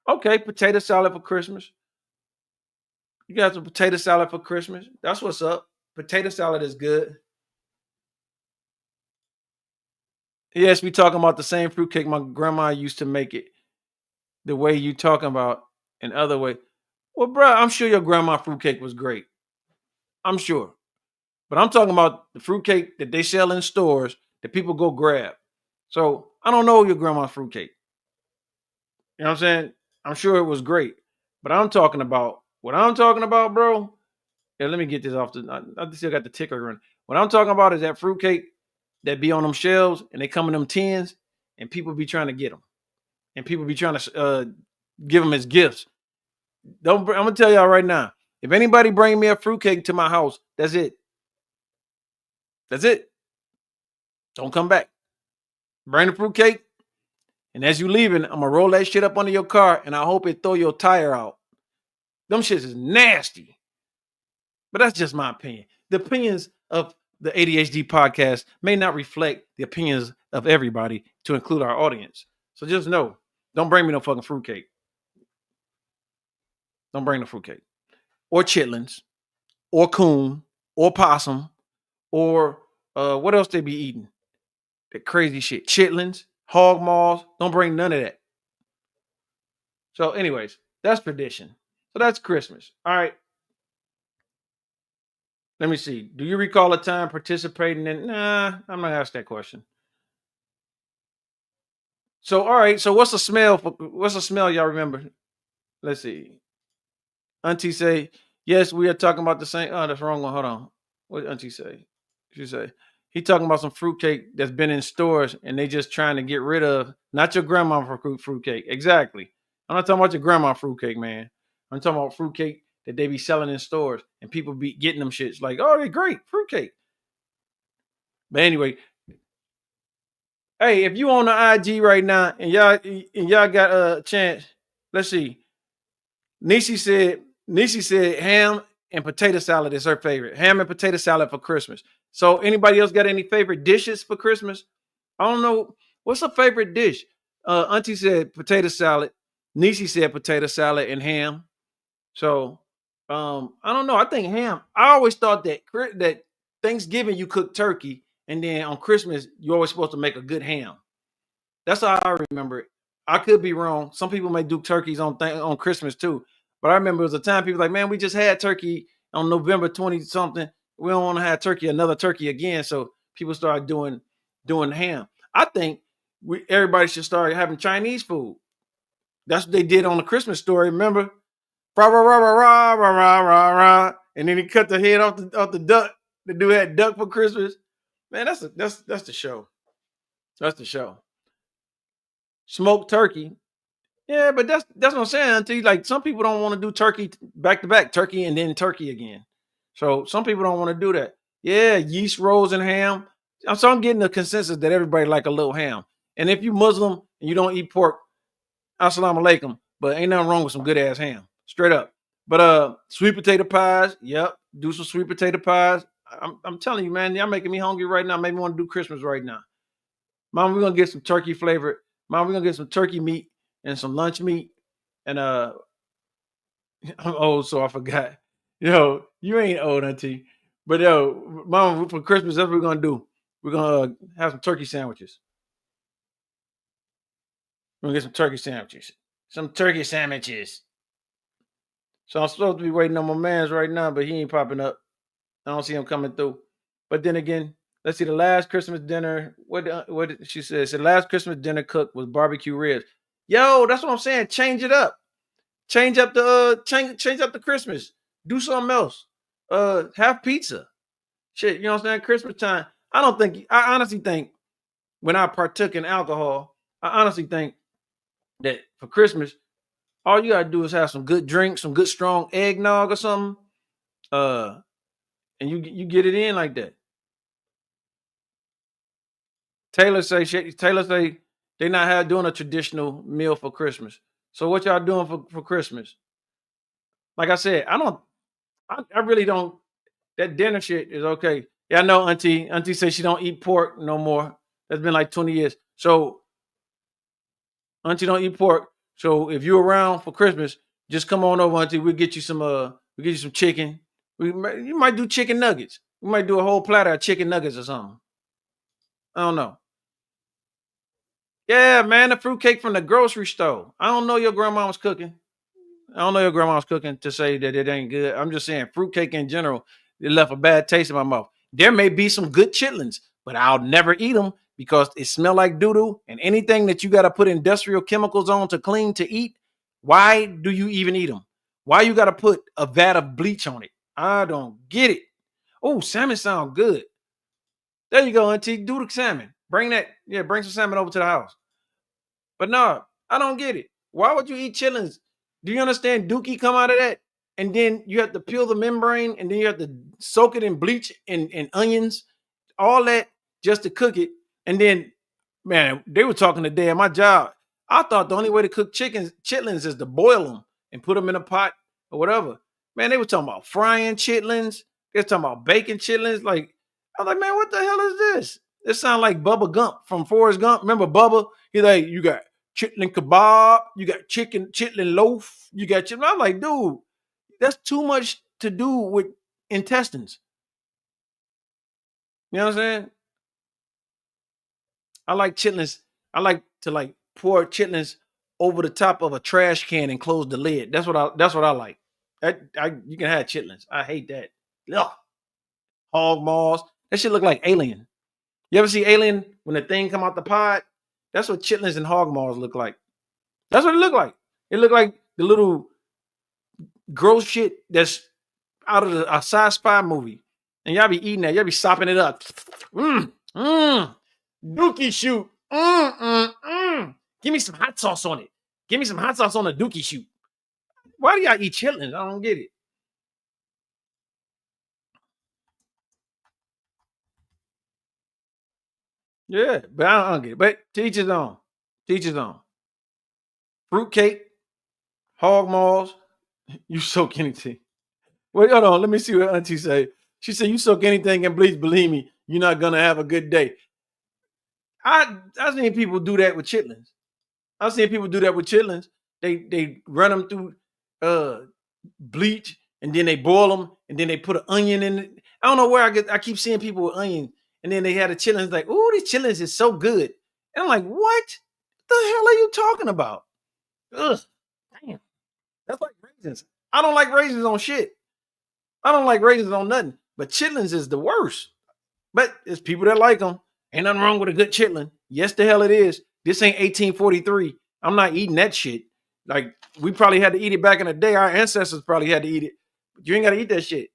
Okay, potato salad for Christmas. You got some potato salad for Christmas. That's what's up. Potato salad is good. Yes, we talking about the same fruitcake my grandma used to make it. The way you talking about in other way. Well, bro, I'm sure your grandma fruitcake was great. I'm sure. But I'm talking about the fruitcake that they sell in stores that people go grab. So I don't know your grandma's fruitcake. You know what I'm saying? I'm sure it was great. But what I'm talking about, bro. Yeah, let me get this off I still got the ticker running. What I'm talking about is that fruitcake that be on them shelves and they come in them tins and people be trying to get them. And people be trying to give them as gifts. I'm gonna tell y'all right now. If anybody bring me a fruitcake to my house, that's it. That's it. Don't come back. Bring the fruitcake, and as you leaving, I'm gonna roll that shit up under your car, and I hope it throw your tire out. Them shits is nasty. But that's just my opinion. The opinions of the ADHD podcast may not reflect the opinions of everybody, to include our audience. So just know, don't bring me no fucking fruitcake. Don't bring the fruitcake. Or chitlins, or coon, or possum, or what else they be eating? That crazy shit. Chitlins, hog maws. Don't bring none of that. So, anyways, that's tradition. So that's Christmas. All right. Let me see. Do you recall a time participating in? Nah, I'm not ask that question. So, all right. So, what's the smell? What's the smell y'all remember? Let's see. Auntie say, yes, we are talking about the same. Oh, that's the wrong one. Hold on. What did Auntie say? She say, he talking about some fruitcake that's been in stores and they just trying to get rid of, not your grandma fruitcake. Exactly. I'm not talking about your grandma fruitcake, man. I'm talking about fruitcake that they be selling in stores and people be getting them shits like, oh, they're great fruitcake. But anyway, hey, if you on the IG right now and y'all got a chance, let's see. Nishi said ham and potato salad is her favorite. Ham and potato salad for Christmas. So anybody else got any favorite dishes for Christmas? I don't know. What's a favorite dish? Auntie said potato salad. Nishi said potato salad and ham. So I don't know. I think ham. I always thought that Thanksgiving you cook turkey, and then on Christmas you're always supposed to make a good ham. That's how I remember it. I could be wrong. Some people may do turkeys on Christmas too. But I remember it was a time people like, man, we just had turkey on November 20 something. We don't want to have another turkey again. So people started doing ham. I think everybody should start having Chinese food. That's what they did on the Christmas story. Remember? Rah, rah, rah, rah, rah, rah, rah, rah. And then he cut the head off the duck. The dude had duck for Christmas. Man, that's the show. That's the show. Smoked turkey. Yeah, but that's what I'm saying. Until like some people don't want to do turkey back to back, turkey and then turkey again. So some people don't want to do that. Yeah, yeast rolls and ham. So I'm getting the consensus that everybody like a little ham. And if you Muslim and you don't eat pork, assalamu alaikum. But ain't nothing wrong with some good ass ham. Straight up. But sweet potato pies, yep. Do some sweet potato pies. I'm telling you, man, y'all making me hungry right now. Maybe want to do Christmas right now. Mom, we're gonna get some turkey flavored. Mom, we're gonna get some turkey meat and some lunch meat. And I'm old, so I forgot. Yo, you ain't old, auntie. But yo, Mom, for Christmas, that's what we're gonna do. We're gonna have some turkey sandwiches. We're gonna get some turkey sandwiches. Some turkey sandwiches. So I'm supposed to be waiting on my man's right now, but he ain't popping up. I don't see him coming through. But then again, let's see. The last Christmas dinner, what did she say? The last Christmas dinner cooked was barbecue ribs. Yo, that's what I'm saying. Change it up. Change up the Christmas. Do something else. Have pizza. Shit, you know what I'm saying? Christmas time. I honestly think when I partook in alcohol, I honestly think that for Christmas, all you gotta do is have some good drinks, some good strong eggnog or something. And you get it in like that. Taylor say they not doing a traditional meal for Christmas. So what y'all doing for Christmas? Like I said, I really don't. That dinner shit is okay. Yeah, I know Auntie says she don't eat pork no more. That's been like 20 years. So Auntie don't eat pork. So if you're around for Christmas, just come on over, Auntie. We'll get you some chicken. You might do chicken nuggets. We might do a whole platter of chicken nuggets or something. I don't know. Yeah, man, the fruitcake from the grocery store. I don't know your grandma was cooking. I don't know your grandma was cooking to say that it ain't good. I'm just saying fruitcake in general, it left a bad taste in my mouth. There may be some good chitlins, but I'll never eat them because it smell like doo-doo. And anything that you got to put industrial chemicals on to clean to eat, why do you even eat them? Why you got to put a vat of bleach on it? I don't get it. Oh, salmon sound good. There you go, Auntie. Do the salmon. Bring some salmon over to the house. But no, I don't get it. Why would you eat chitlins? Do you understand dookie come out of that? And then you have to peel the membrane and then you have to soak it in bleach and onions, all that just to cook it. And then, man, they were talking today at my job. I thought the only way to cook chitlins is to boil them and put them in a pot or whatever. Man, they were talking about frying chitlins. They were talking about baking chitlins. Like, I was like, man, what the hell is this? This sounds like Bubba Gump from Forrest Gump. Remember Bubba? He's like, you got chitlin kebab, you got chitlin loaf, you got chitlin. I'm like, dude, that's too much to do with intestines. You know what I'm saying? I like chitlins. I like to pour chitlins over the top of a trash can and close the lid. That's what I like. You can have chitlins. I hate that. Ugh. Hog maws. That shit look like Alien. You ever see Alien when the thing come out the pod? That's what chitlins and hog maws look like. That's what it look like. It look like the little gross shit that's out of a sci-fi movie. And y'all be eating that. Y'all be sopping it up. Dookie shoot. Give me some hot sauce on it. Give me some hot sauce on the dookie shoot. Why do y'all eat chitlins? I don't get it. Yeah, but I don't get it. But teach his own. Teach his own. Fruitcake, hog maws, you soak anything. Wait, hold on. Let me see what Auntie say. She said, you soak anything in bleach, believe me, you're not going to have a good day. I've seen people do that with chitlins. They run them through bleach and then they boil them and then they put an onion in it. I don't know where I keep seeing people with onion and then they had the chitlins like, ooh, these chitlins is so good. And I'm like, what? The hell are you talking about? Ugh, damn. That's like raisins. I don't like raisins on shit. I don't like raisins on nothing. But chitlins is the worst. But it's people that like them. Ain't nothing wrong with a good chitlin. Yes, the hell it is. This ain't 1843. I'm not eating that shit. Like, we probably had to eat it back in the day. Our ancestors probably had to eat it. But you ain't got to eat that shit.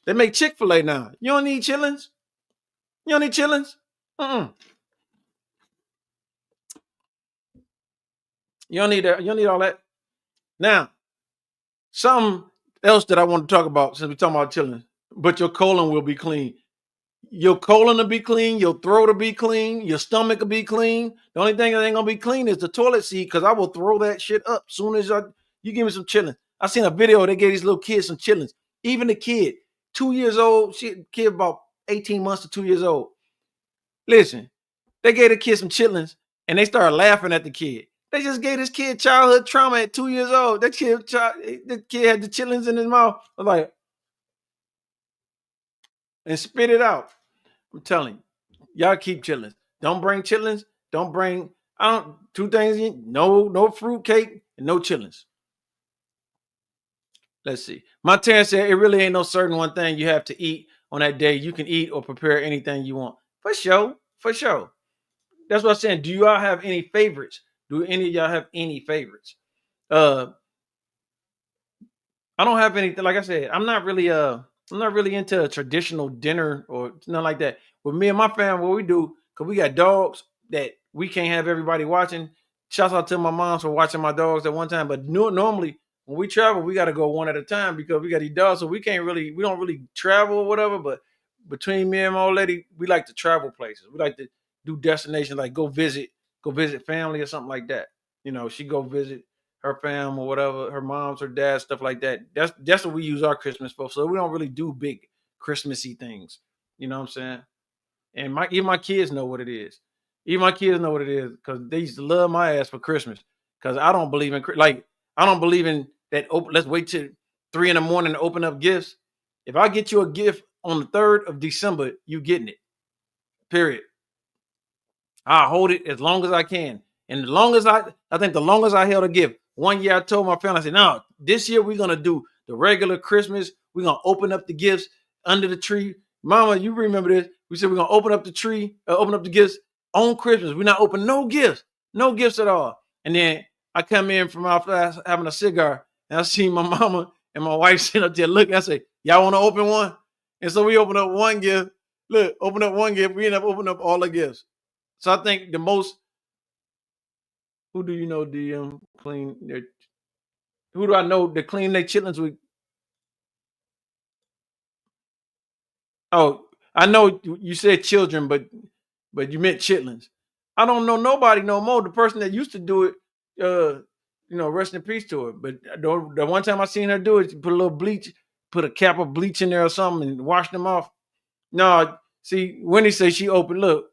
They make Chick-fil-A now. You don't need chitlins? You don't need chitlins? You don't need that. You don't need all that. Now, something else that I want to talk about since we're talking about chitlins. But your colon will be clean. Your colon will be clean. Your throat will be clean. Your stomach will be clean. The only thing that ain't gonna be clean is the toilet seat, because I will throw that shit up soon as you give me some chitlins. I seen a video. They gave these little kids some chitlins. Even the kid, 2 years old, kid about 18 months to 2 years old. Listen, they gave the kid some chitlins and they started laughing at the kid. They just gave this kid childhood trauma at 2 years old. The kid had the chitlins in his mouth. I was like, and spit it out. I'm telling you, y'all keep chitlins. Don't bring chitlins. Don't bring, two things, no fruit cake and no chitlins. Let's see. My Terrence said it really ain't no certain one thing you have to eat on that day. You can eat or prepare anything you want. For sure. For sure. That's what I'm saying. Do y'all have any favorites? Do any of y'all have any favorites? I don't have anything. Like I said, I'm not really into a traditional dinner or nothing like that. With me and my family, what we do, because we got dogs that we can't have everybody watching. Shouts out to my mom for watching my dogs at one time. But normally when we travel, we got to go one at a time because we got these dogs. So we don't really travel or whatever. But between me and my old lady, we like to travel places. We like to do destinations, like go visit family or something like that. She go visit her fam or whatever, her moms, her dad, stuff like that. That's what we use our Christmas for. So we don't really do big Christmassy things. You know what I'm saying? And even my kids know what it is. Even my kids know what it is because they used to love my ass for Christmas. Because I don't believe in that. Let's wait till 3 a.m. to open up gifts. If I get you a gift on the 3rd of December, you getting it. Period. I'll hold it as long as I can. And the longest I held a gift, one year I told my family, I said, no, this year we're going to do the regular Christmas. We're going to open up the gifts under the tree. Mama, you remember this. We said we're going to open up the tree, open up the gifts on Christmas. We're not open no gifts at all. And then I come in from our class having a cigar, and I see my mama and my wife sitting up there looking. I say, y'all want to open one? And so we open up one gift. Look, open up one gift. We end up opening up all the gifts. So I think the most, who do you know DM clean their, who do I know that clean their chitlins with? Oh, I know you said children, but you meant chitlins. I don't know nobody no more. The person that used to do it, rest in peace to her. But the one time I seen her do it, she put a little bleach, put a cap of bleach in there or something and washed them off. No, see, Wendy say she opened up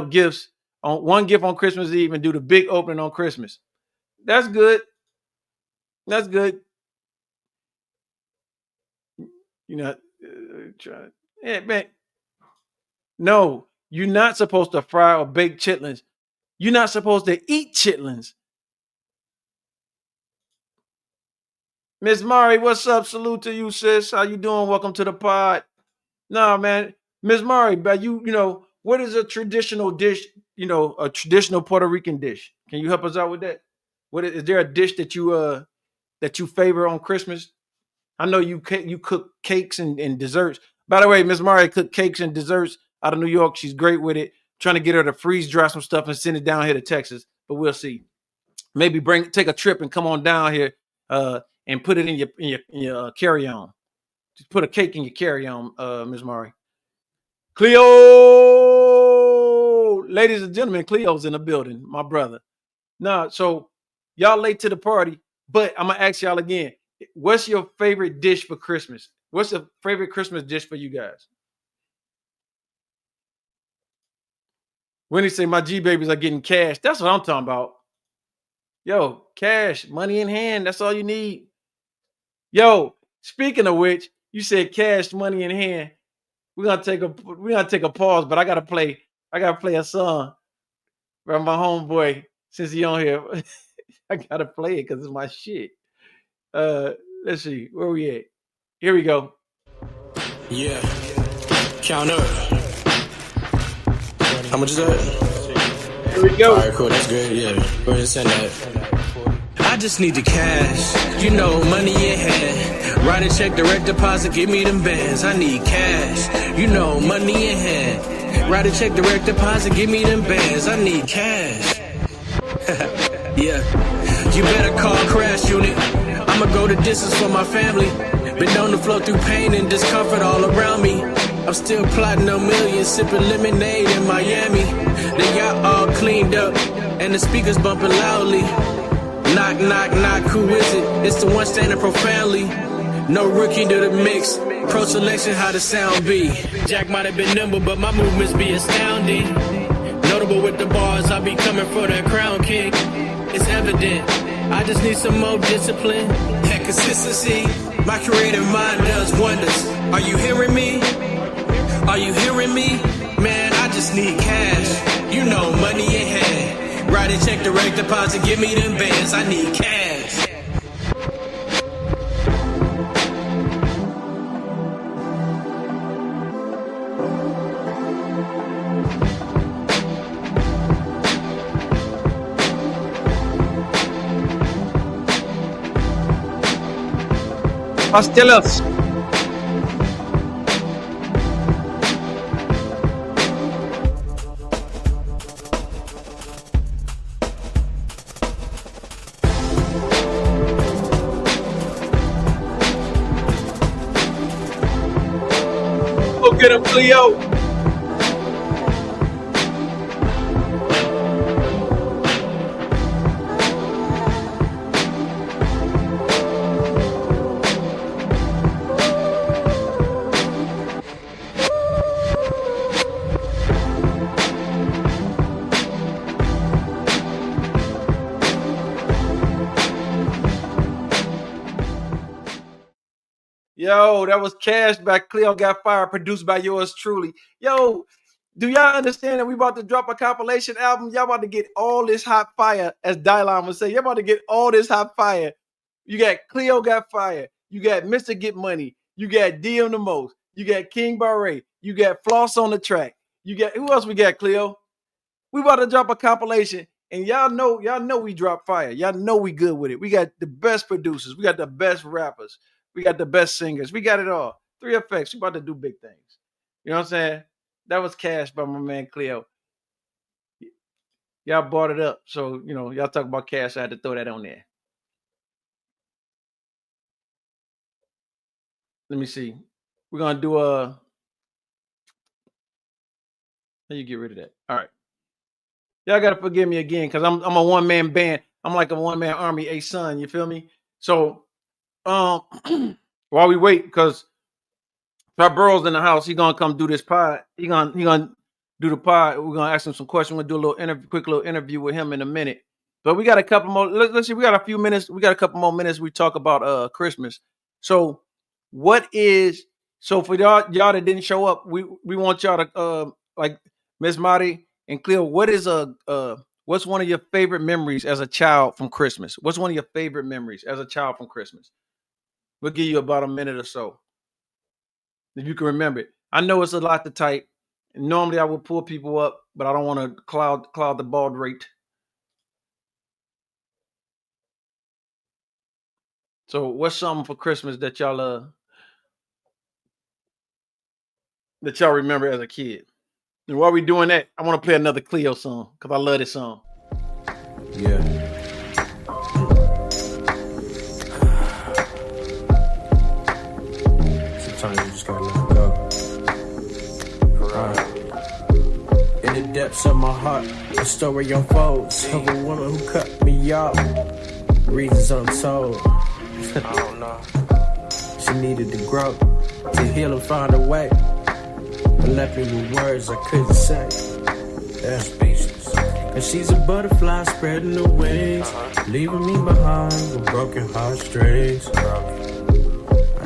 gifts on one gift on Christmas Eve and do the big opening on Christmas. That's good. That's good. Yeah, man. No, you're not supposed to fry or bake chitlins. You're not supposed to eat chitlins. Miss Mari, what's up? Salute to you, sis. How you doing? Welcome to the pod. Nah, man. Miss Mari, but what is a traditional dish, a traditional Puerto Rican dish? Can you help us out with that? Is there a dish that you favor on Christmas? I know you cook cakes and desserts. By the way, Miss Mari cooked cakes and desserts out of New York. She's great with it. Trying to get her to freeze dry some stuff and send it down here to Texas, but we'll see. Maybe take a trip and come on down here and put it in your carry on. Just put a cake in your carry on, Miss Mari. Cleo, ladies and gentlemen, Cleo's in the building, my brother. Nah, so y'all late to the party, but I'm gonna ask y'all again. What's your favorite dish for Christmas? What's the favorite Christmas dish for you guys? When they say my G babies are getting cash, that's what I'm talking about. Yo, cash, money in hand, that's all you need. Yo, speaking of which, you said cash, money in hand. We're gonna take a pause, but I gotta play a song. from my homeboy. Since he on here, I gotta play it because it's my shit. Let's see where we at. Here we go. Yeah, count up. How much is that? Here we go. All right, cool. That's good. Yeah, go ahead and send that. I just need the cash, you know, money in hand. Write a check, direct deposit, give me them bands. I need cash, you know, money in hand. Write a check, direct deposit, give me them bands. I need cash. Yeah, you better call Crash Unit. I'ma go the distance for my family. Been known to flow through pain and discomfort all around me. I'm still plotting a million, sipping lemonade in Miami. They got all cleaned up and the speakers bumping loudly. Knock, knock, knock, who is it? It's the one standing profoundly. No rookie to the mix. Pro selection, how the sound be. Jack might have been nimble, but my movements be astounding. Notable with the bars, I be coming for that crown king. It's evident, I just need some more discipline and consistency. My creative mind does wonders. Are you hearing me? Are you hearing me? Man, I just need cash. You know, money in hand. Write a check, direct deposit, give me them bands. I need cash. Pastelas. Go get him, Cleo. Yo, that was Cash by Cleo Got Fire, produced by yours truly. Yo, do y'all understand that we about to drop a compilation album? Y'all about to get all this hot fire, as Dylon would say. Y'all about to get all this hot fire. You got Cleo Got Fire. You got Mr. Get Money. You got DM the Most. You got King Barre. You got Floss on the track. You got, who else we got, Cleo? We about to drop a compilation, and y'all know we drop fire. Y'all know we good with it. We got the best producers. We got the best rappers. We got the best singers. We got it all. 3FX. We about to do big things. You know what I'm saying? That was Cash by my man Cleo. Y'all brought it up. So, you know, y'all talk about Cash. I had to throw that on there. Let me see. We're going to do how you get rid of that? All right. Y'all got to forgive me again because I'm a one-man band. I'm like a one-man army, a son. You feel me? So, while we wait, because Fat Burrow's in the house, he's gonna come do this pod. He gonna do the pod. We're gonna ask him some questions. We're gonna do a little quick little interview with him in a minute. But we got a couple more. Let's see. We got a few minutes. We got a couple more minutes. We talk about Christmas. So what is for y'all that didn't show up? We want y'all to like Miss Marty and Cleo. What is what's one of your favorite memories as a child from Christmas? What's one of your favorite memories as a child from Christmas? We'll give you about a minute or so, if you can remember it. I know it's a lot to type. Normally, I would pull people up, but I don't want to cloud the baud rate. So, what's something for Christmas that y'all remember as a kid? And while we doing that, I want to play another Cleo song because I love this song. Yeah. Sometimes you just gotta let it go. In the depths of my heart, a story unfolds of a woman who cut me off. Reasons untold. I don't know. She needed to grow, to heal and find a way. But left me with words I couldn't say. Yeah. Speechless. And she's a butterfly spreading her wings, leaving me behind with broken heartstrings.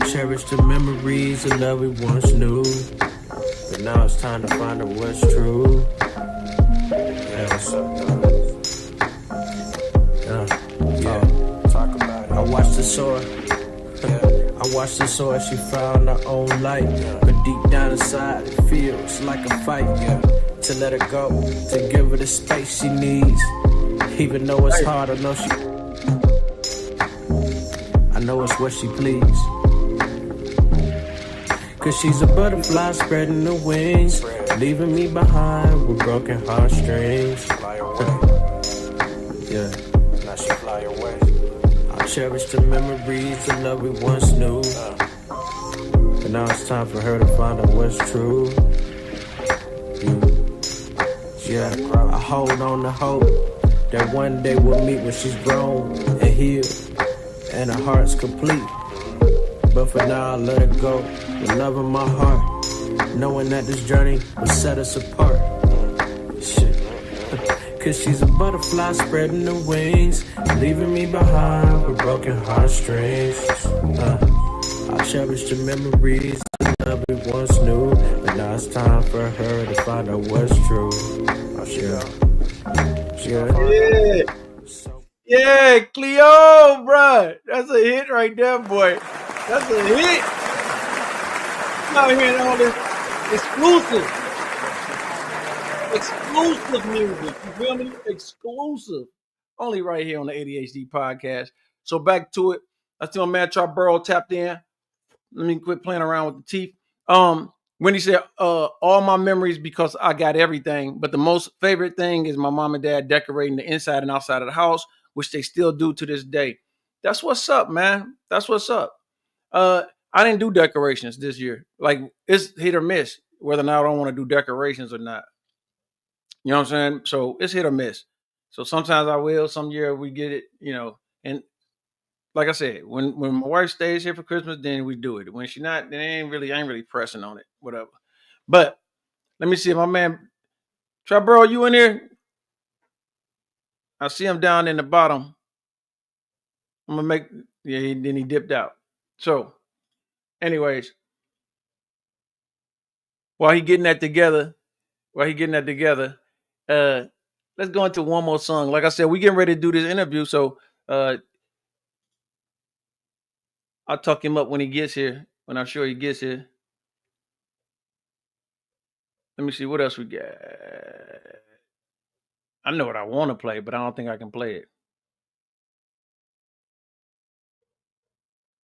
I cherish the memories of love we once knew, but now it's time to find out what's true. Yeah. else. Talk about it. I watched the soar. I watched the soar, she found her own light. But deep down inside, it feels like a fight. To let her go, to give her the space she needs. Even though it's hard, I know it's what she please. Cause she's a butterfly spreading her wings, leaving me behind with broken heartstrings. Yeah, now she fly away. I cherish the memories, the love we once knew. But now it's time for her to find out what's true. Yeah, I hold on to hope that one day we'll meet when she's grown and healed and her heart's complete. But for now I let her go with love in my heart, knowing that this journey will set us apart. Shit. Cause she's a butterfly spreading her wings, leaving me behind with broken heartstrings. I cherish the memories, the love we once knew. But now it's time for her to find out what's true. Yeah, Cleo, bruh. That's a hit right there, boy. That's a hit. I'm out hearing all this exclusive music. You feel me? Exclusive. Only right here on the ADHD podcast. So back to it. I see my man Char Burrow tapped in. Let me quit playing around with the teeth. When he said, all my memories because I got everything, but the most favorite thing is my mom and dad decorating the inside and outside of the house, which they still do to this day. That's what's up, man. That's what's up. I didn't do decorations this year. Like, it's hit or miss whether or not I don't want to do decorations or not. You know what I'm saying? So it's hit or miss. So sometimes I will, some year we get it, you know, and like I said, when my wife stays here for Christmas, then we do it. When she's not, then I ain't really pressing on it, whatever. But let me see, my man, Tribro, you in here? I see him down in the bottom. I'm gonna make, then he dipped out. So, anyways, while he getting that together, let's go into one more song. Like I said, we getting ready to do this interview, so I'll talk him up when he gets here, when I'm sure he gets here. Let me see what else we got. I know what I want to play, but I don't think I can play it.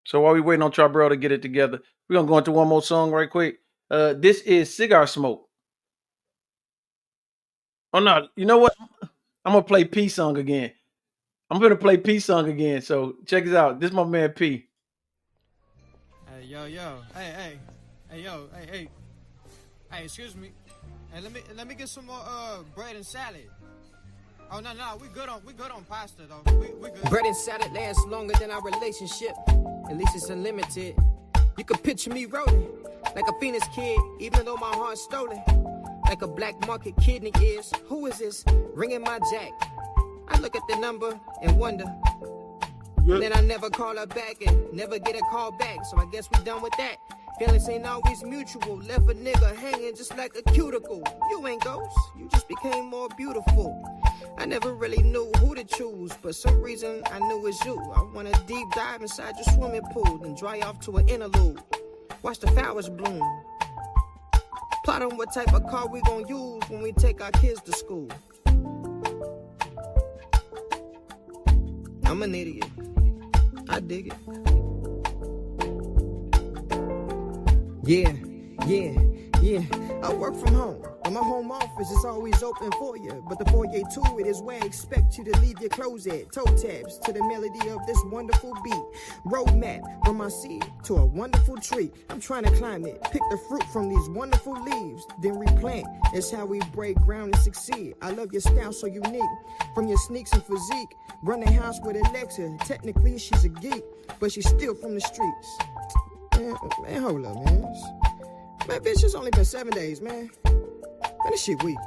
So while we waiting on Charbel to get it together, we're going to go into one more song right quick. This is Cigar Smoke. Oh, no. You know what? I'm going to play P song again. I'm going to play P song again. So check this out. This is my man P. Hey, yo. Hey, yo. Hey, excuse me. Hey, let me get some more bread and salad. Oh, no, we good on pasta, though. We good. Bread and salad lasts longer than our relationship. At least it's unlimited. You can picture me rolling like a Phoenix kid, even though my heart's stolen. Like a black market kidney is. Who is this ringing my jack? I look at the number and wonder. Good. Then I never call her back and never get a call back. So I guess we done with that. Feelings ain't always mutual. Left a nigga hanging just like a cuticle. You ain't ghost, you just became more beautiful. I never really knew who to choose, but some reason I knew it's you. I want to deep dive inside your swimming pool, then dry off to an interlude. Watch the flowers bloom. Plot on what type of car we gon' use when we take our kids to school. I'm an idiot. I dig it. Yeah. I work from home, but my home office is always open for you. But the foyer to it is where I expect you to leave your clothes at. Toe taps to the melody of this wonderful beat. Roadmap from my seed to a wonderful tree. I'm trying to climb it, pick the fruit from these wonderful leaves, then replant. That's how we break ground and succeed. I love your style so unique. From your sneaks and physique, run the house with Alexa. Technically she's a geek, but she's still from the streets. Man, hold up, man. Man, bitch, it's only been 7 days, man. Man, this shit weak.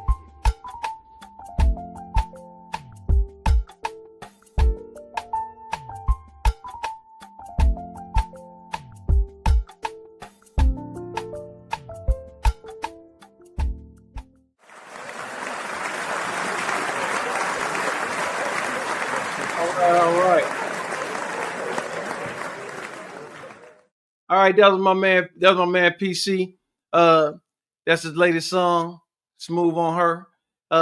right, that was my man. That was my man PC. That's his latest song. Smooth on her.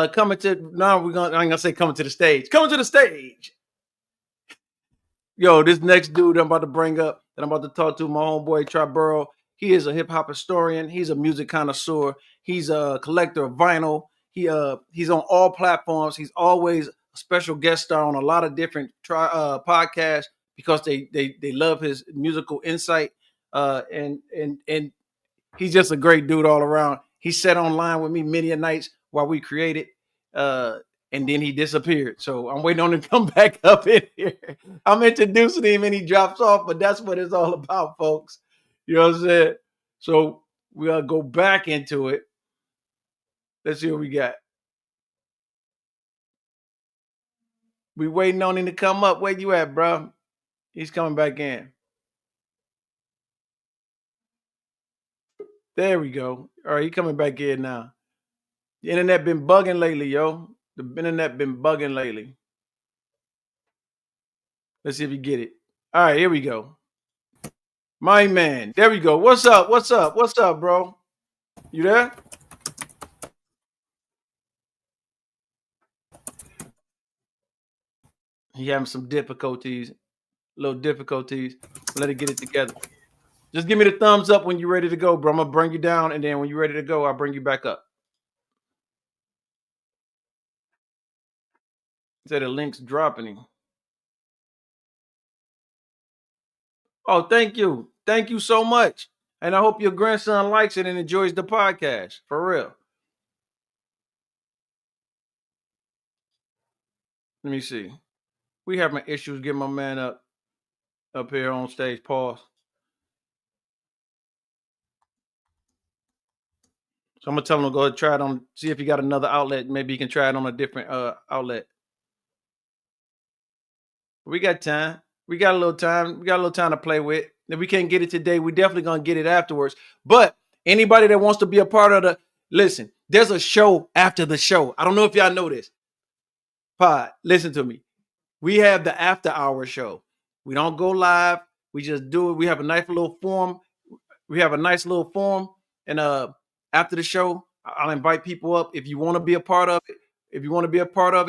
Coming to now we're gonna I ain't gonna say coming to the stage. Coming to the stage. Yo, this next dude I'm about to bring up that I'm about to talk to, my homeboy Triborough. He is a hip hop historian. He's a music connoisseur. He's a collector of vinyl. He's on all platforms. He's always a special guest star on a lot of different podcasts because they love his musical insight. And he's just a great dude all around. He sat online with me many a nights while we created. And then he disappeared. So I'm waiting on him to come back up in here. I'm introducing him and he drops off, but that's what it's all about, folks. You know what I'm saying? So we'll go back into it. Let's see what we got. We waiting on him to come up. Where you at, bro? He's coming back in. There we go. All right, he coming back in now. The internet been bugging lately, yo. The internet been bugging lately. Let's see if you get it. All right, here we go. My man. There we go. What's up? What's up? What's up, bro? You there? He having some difficulties. Little difficulties. Let it get it together. Just give me the thumbs up when you're ready to go, bro. I'm going to bring you down, and then when you're ready to go, I'll bring you back up. Say the link's dropping. Oh, thank you. Thank you so much. And I hope your grandson likes it and enjoys the podcast. For real. Let me see. We having issues getting my man up here on stage. Pause. So I'm gonna tell him to go ahead and try it on. See if he got another outlet. Maybe he can try it on a different outlet. We got time. We got a little time. We got a little time to play with. If we can't get it today, we definitely gonna get it afterwards. But anybody that wants to be a part of listen, there's a show after the show. I don't know if y'all know this. Pod, listen to me. We have the after hour show. We don't go live. We just do it. We have a nice little form. And after the show, I'll invite people up. If you want to be a part of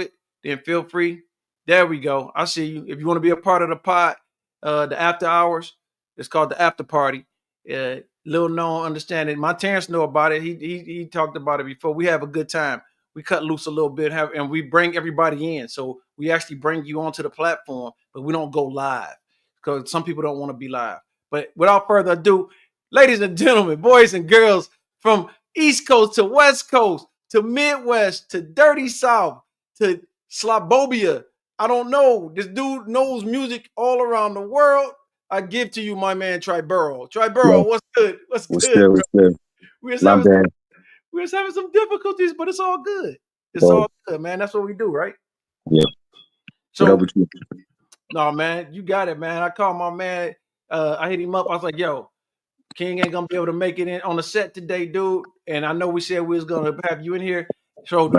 it, then feel free. There we go. I see you. If you want to be a part of the pod, the after hours, it's called the after party. Little known understanding. My Terrence know about it. He talked about it before. We have a good time. We cut loose a little bit, and we bring everybody in. So we actually bring you onto the platform, but we don't go live because some people don't want to be live. But without further ado, ladies and gentlemen, boys and girls, from East Coast to West Coast to Midwest to Dirty South to Slobobia. I don't know. This dude knows music all around the world. I give to you my man Triborough. Triborough, what's good? What's good? What's good? We was having some difficulties, but it's all good. It's all good, man. That's what we do, right? Yeah. So, no, man, you got it, man. I called my man. I hit him up. I was like, yo, King ain't gonna be able to make it in on the set today, dude. And I know we said we was gonna have you in here. So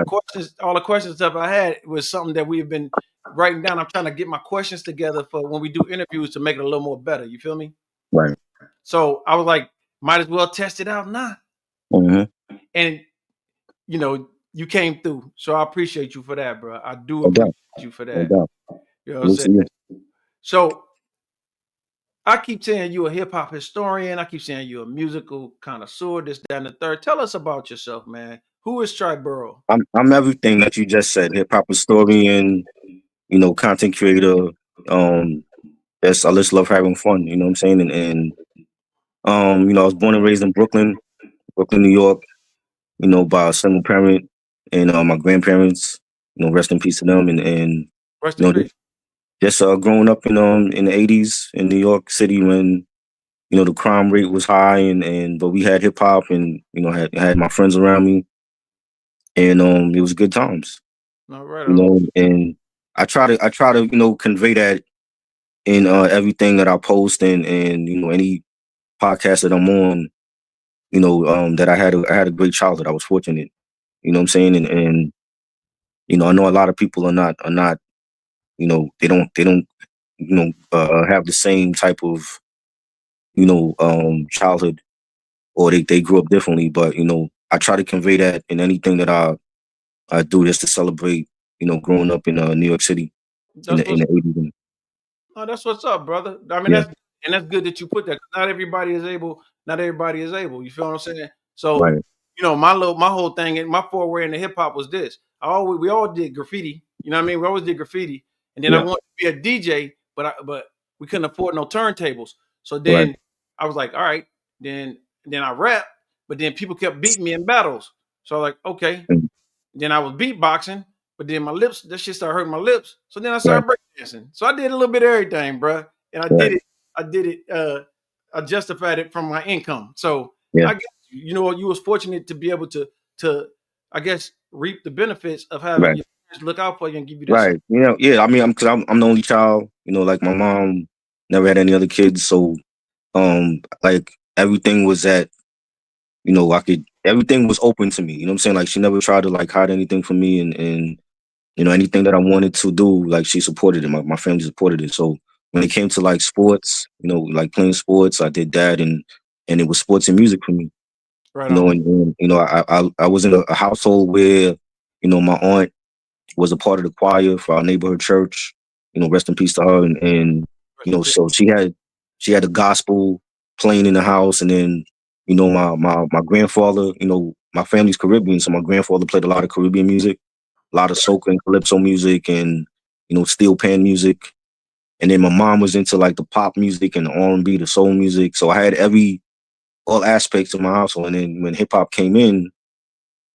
all the questions stuff I had was something that we've been writing down. I'm trying to get my questions together for when we do interviews to make it a little more better. You feel me? Right. So I was like, might as well test it out now. Mm-hmm. And you came through. So I appreciate you for that, bro. I do appreciate you for that. You know what I'm saying? So I keep saying you a hip hop historian. I keep saying you a musical connoisseur, this, that, and the third. Tell us about yourself, man. Who is Triborough? I'm everything that you just said. Hip hop historian, content creator. I just love having fun. You know what I'm saying? And I was born and raised in Brooklyn, New York. By a single parent and my grandparents. Rest in peace to them. And rest in peace. Just growing up in the 80s in New York City when the crime rate was high but we had hip hop and had my friends around me and it was good times. All right. And I try to convey that in everything that I post and any podcast that I'm on. That I had a great childhood. I was fortunate. You know what I'm saying? And I know a lot of people are not they don't have the same type of childhood, or they grew up differently. But I try to convey that in anything that I do, just to celebrate, growing up in New York City in That's the what's 80s. Oh, that's what's up, brother. I mean, Yeah, that's good that you put that. 'Cause not everybody is able. Not everybody is able. You feel what I'm saying? So, right. my whole thing and my foray into hip hop was this. We all did graffiti. You know what I mean? We always did graffiti, and then I Yeah, wanted to be a DJ, but we couldn't afford no turntables. So right. then I was like, all right, then I rap, but then people kept beating me in battles. So I was like, okay. Mm, Then I was beatboxing, but then my lips, that shit started hurting my lips. So then I right, started breakdancing. So I did a little bit of everything, bro. And I did right. it. I did it. I justified it from my income. So Yeah, I guess you was fortunate to be able to I guess reap the benefits of having right, your parents look out for you and give you that right. Yeah. I mean, I'm the only child. Like my mom never had any other kids, so like everything was at everything was open to me. You know what I'm saying? Like she never tried to like hide anything from me, and anything that I wanted to do, like she supported it. My family supported it. So when it came to like sports, like playing sports, I did that, and it was sports and music for me. right on. And I was in a household where my aunt was a part of the choir for our neighborhood church. Rest in peace to her. And Rest in peace. so she had the gospel playing in the house, and then my grandfather. My family's Caribbean, so my grandfather played a lot of Caribbean music, a lot of soca and calypso music, and steel pan music. And then my mom was into like the pop music and the R&B, the soul music. So I had all aspects of my household. And then when hip hop came in,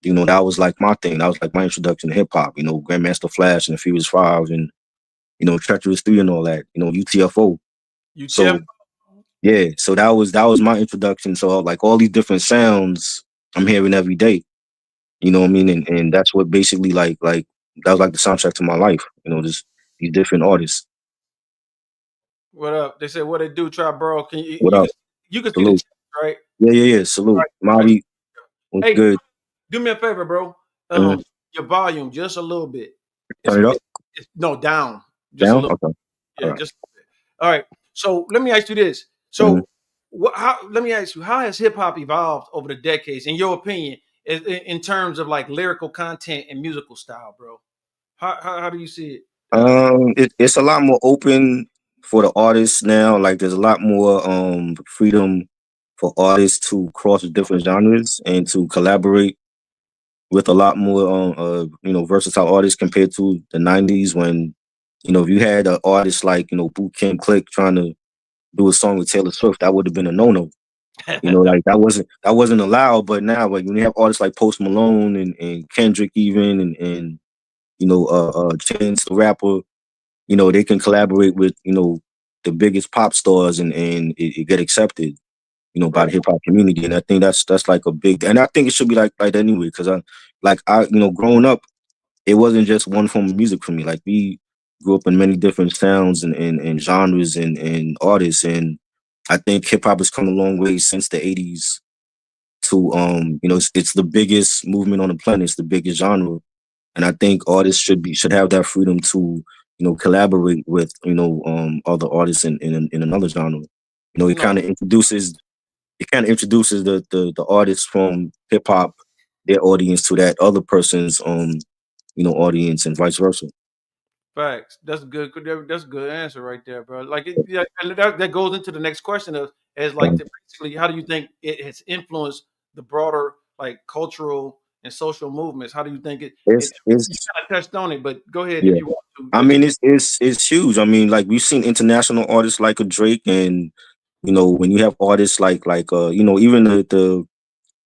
that was like my thing. That was like my introduction to hip hop. Grandmaster Flash and the Furious Five, and Treacherous 3 and all that. UTFO. UTF. So yeah, so that was my introduction. So like all these different sounds I'm hearing every day. You know what I mean? And that's what basically like that was like the soundtrack to my life. Just these different artists. What up? They said what they do, try bro. Can What up? you can see the Salute. chat, right? Yeah. All Salute. right. All right. Mavi, what's Hey, good? do me a favor, bro. Mhm. Your volume just a little bit. It's, Turn it up. it's no down, just a Down? little. Okay. All Yeah, right. just a little bit. All right. So let me ask you this. Mhm. So let me ask you, how has hip hop evolved over the decades, in your opinion, in terms of like lyrical content and musical style, bro? How do you see it? It's a lot more open for the artists now. Like there's a lot more freedom for artists to cross different genres and to collaborate with a lot more versatile artists compared to the 90s when if you had an artist like Boot Camp Click trying to do a song with Taylor Swift, that would have been a no-no. Like that wasn't allowed. But now, like when you have artists like Post Malone and Kendrick even and Chance the rapper, they can collaborate with the biggest pop stars, and it get accepted by Right. the hip hop community. And I think that's like a big, and I think it should be like that anyway, because I growing up, it wasn't just one form of music for me. Like we grew up in many different sounds and genres and artists, and I think hip hop has come a long way since the 80s to it's the biggest movement on the planet, it's the biggest genre. And I think artists should have that freedom to collaborate with other artists in another genre. It No, kind of introduces the artists from hip hop, their audience, to that other person's audience, and vice versa. facts. That's good. That's a good answer right there, bro. Like, yeah, and that goes into the next question of as like basically, how do you think it has influenced the broader like cultural and social movements? How do you think it you It's kind of touched on it, but go ahead if Yeah. you want to. I mean, it's huge. I mean, like we've seen international artists like a Drake, and when you have artists like even the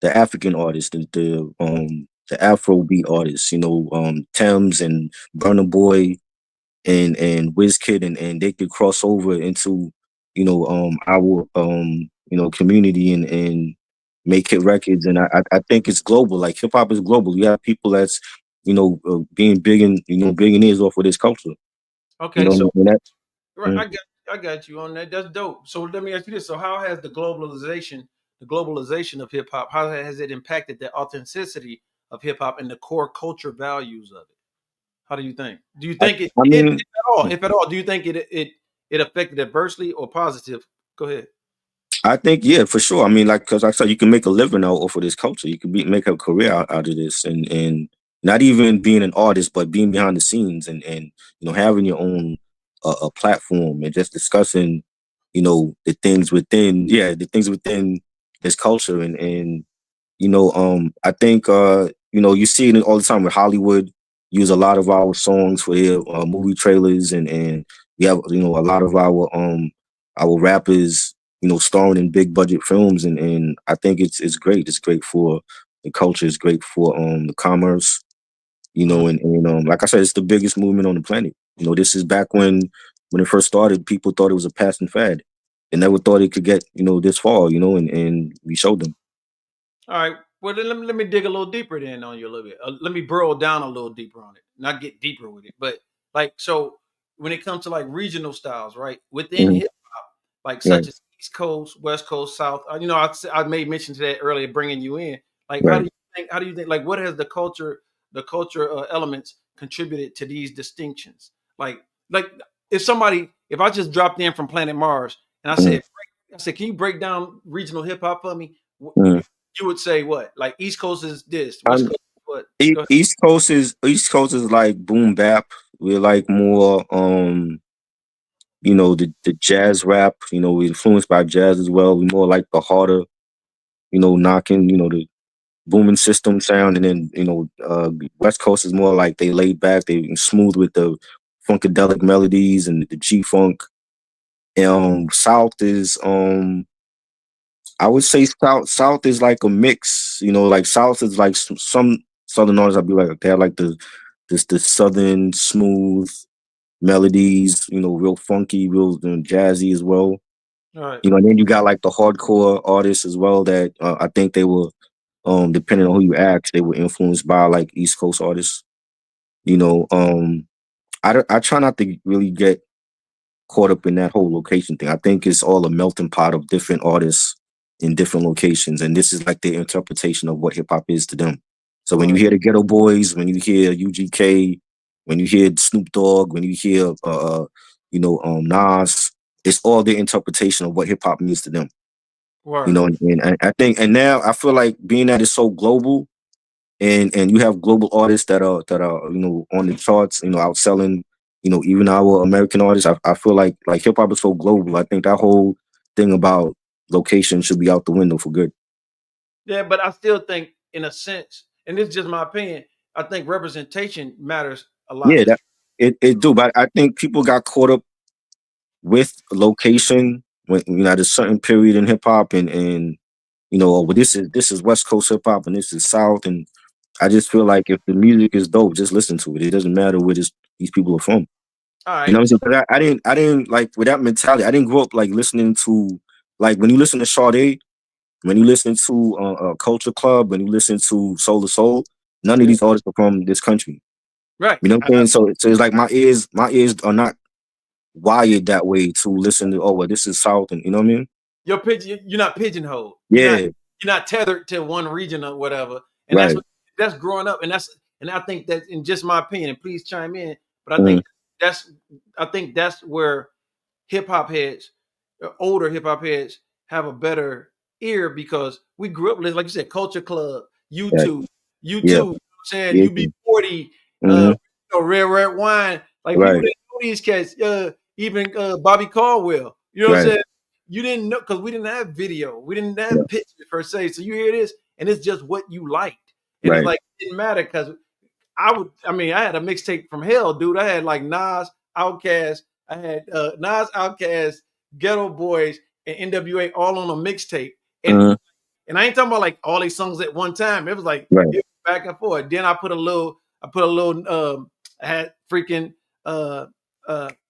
African artists, the Afro beat artists, Thames and Burna Boy and Wizkid, and they could cross over into our community and make hit records. And I think it's global. Like hip hop is global. You have people that's being billionaires off of this culture. Okay, so And that right, mm. I got you on that. That's dope. So let me ask you this: so how has the globalization of hip hop, how has it impacted the authenticity of hip hop and the core culture values of it? How do you think? Do you I, think I mean, if at all, do you think it affected adversely or positive? Go ahead. I think, yeah, for sure. I mean, like, because I said, you can make a living out off of this culture. You can make a career out of this, and not even being an artist, but being behind the scenes, and having your own a platform and just discussing, the things within, the things within this culture, and I think you see it all the time with Hollywood. Use a lot of our songs for their movie trailers, and we have a lot of our rappers starring in big budget films, and I think it's great. It's great for the culture. It's great for the commerce. And like I said, it's the biggest movement on the planet. This is back when it first started. People thought it was a passing fad. They never thought it could get this far. And we showed them. All right. Well, then let me dig a little deeper then on you a little bit. Let me burrow down a little deeper on it, not get deeper with it. But like, so when it comes to like regional styles, right, within Mhm. hip hop, like Right, such as East Coast, West Coast, South. I made mention to that earlier, bringing you in. Like, how right. do you think? How do you think? Like, what has the culture elements contributed to these distinctions? Like if I just dropped in from Planet Mars and Mhm, I said, can you break down regional hip hop for me? mhm. You would say what? Like East Coast is this, West Coast is what? Go ahead. East Coast is like boom bap. We're like more the jazz rap. We're influenced by jazz as well. We're more like the harder, knocking, the booming system sound, and then West Coast is more like they laid back, they smooth with the funkadelic melodies and the G funk. South is I would say South is like a mix. Like South is like some Southern artists. I'd be like they have like the Southern smooth melodies. Real funky, real jazzy as well. All right. And then you got like the hardcore artists as well that I think they were depending on who you ask, they were influenced by like East Coast artists. You know, um, I try not to really get caught up in that whole location thing. I think it's all a melting pot of different artists in different locations, and this is like their interpretation of what hip hop is to them. So when you Right. hear the Ghetto Boys, when you hear UGK, when you hear Snoop Dogg, when you hear Nas, it's all their interpretation of what hip hop means to them. Word. And I think, and now I feel like being that it's so global, and you have global artists that are on the charts, outselling even our American artists. I feel like hip hop is so global. I think that whole thing about location should be out the window for good. Yeah, but I still think, in a sense, and this is just my opinion, I think representation matters a lot Yeah, too. that it do, but I think people got caught up with location when at a certain period in hip hop, and oh, well, this is West Coast hip hop and this is South, and I just feel like if the music is dope, just listen to it. It doesn't matter where these people are from. All You know right. what I'm saying? 'Cause I didn't like with that mentality. I didn't grow up like listening to like when you listen to Sade, when you listen to Culture Club, when you listen to Soul to Soul. None of Yeah. these artists are from this country. Right. You know what I'm saying? So it's like my ears are not wired that way to listen to. Oh well, this is South, and you know what I mean? You're not pigeonholed. Yeah, You're not tethered to one region or whatever. And right. that's growing up. And I think that, in just my opinion, and please chime in, but Mhm. that's I think that's where hip hop heads, older hip hop heads, have a better ear, because we grew up like you said, Culture Club, Right. YouTube, YouTube. Yeah, You know what I'm saying? yeah. UB40, Hmm. Red Wine. Like, people Right, didn't know these cats. Even Bobby Caldwell. You know what I'm right. saying? You didn't know, because we didn't have video, we didn't Yeah, have pictures per se. So you hear this, and it's just what you liked, and it's right. like it didn't matter, because I had a mixtape from hell, dude. I had like Nas, Outkast, I had Nas, Outkast, Ghetto Boys, and NWA all on a mixtape. And Mhm. I ain't talking about like all these songs at one time. It was like Right. it was back and forth. Then I had freaking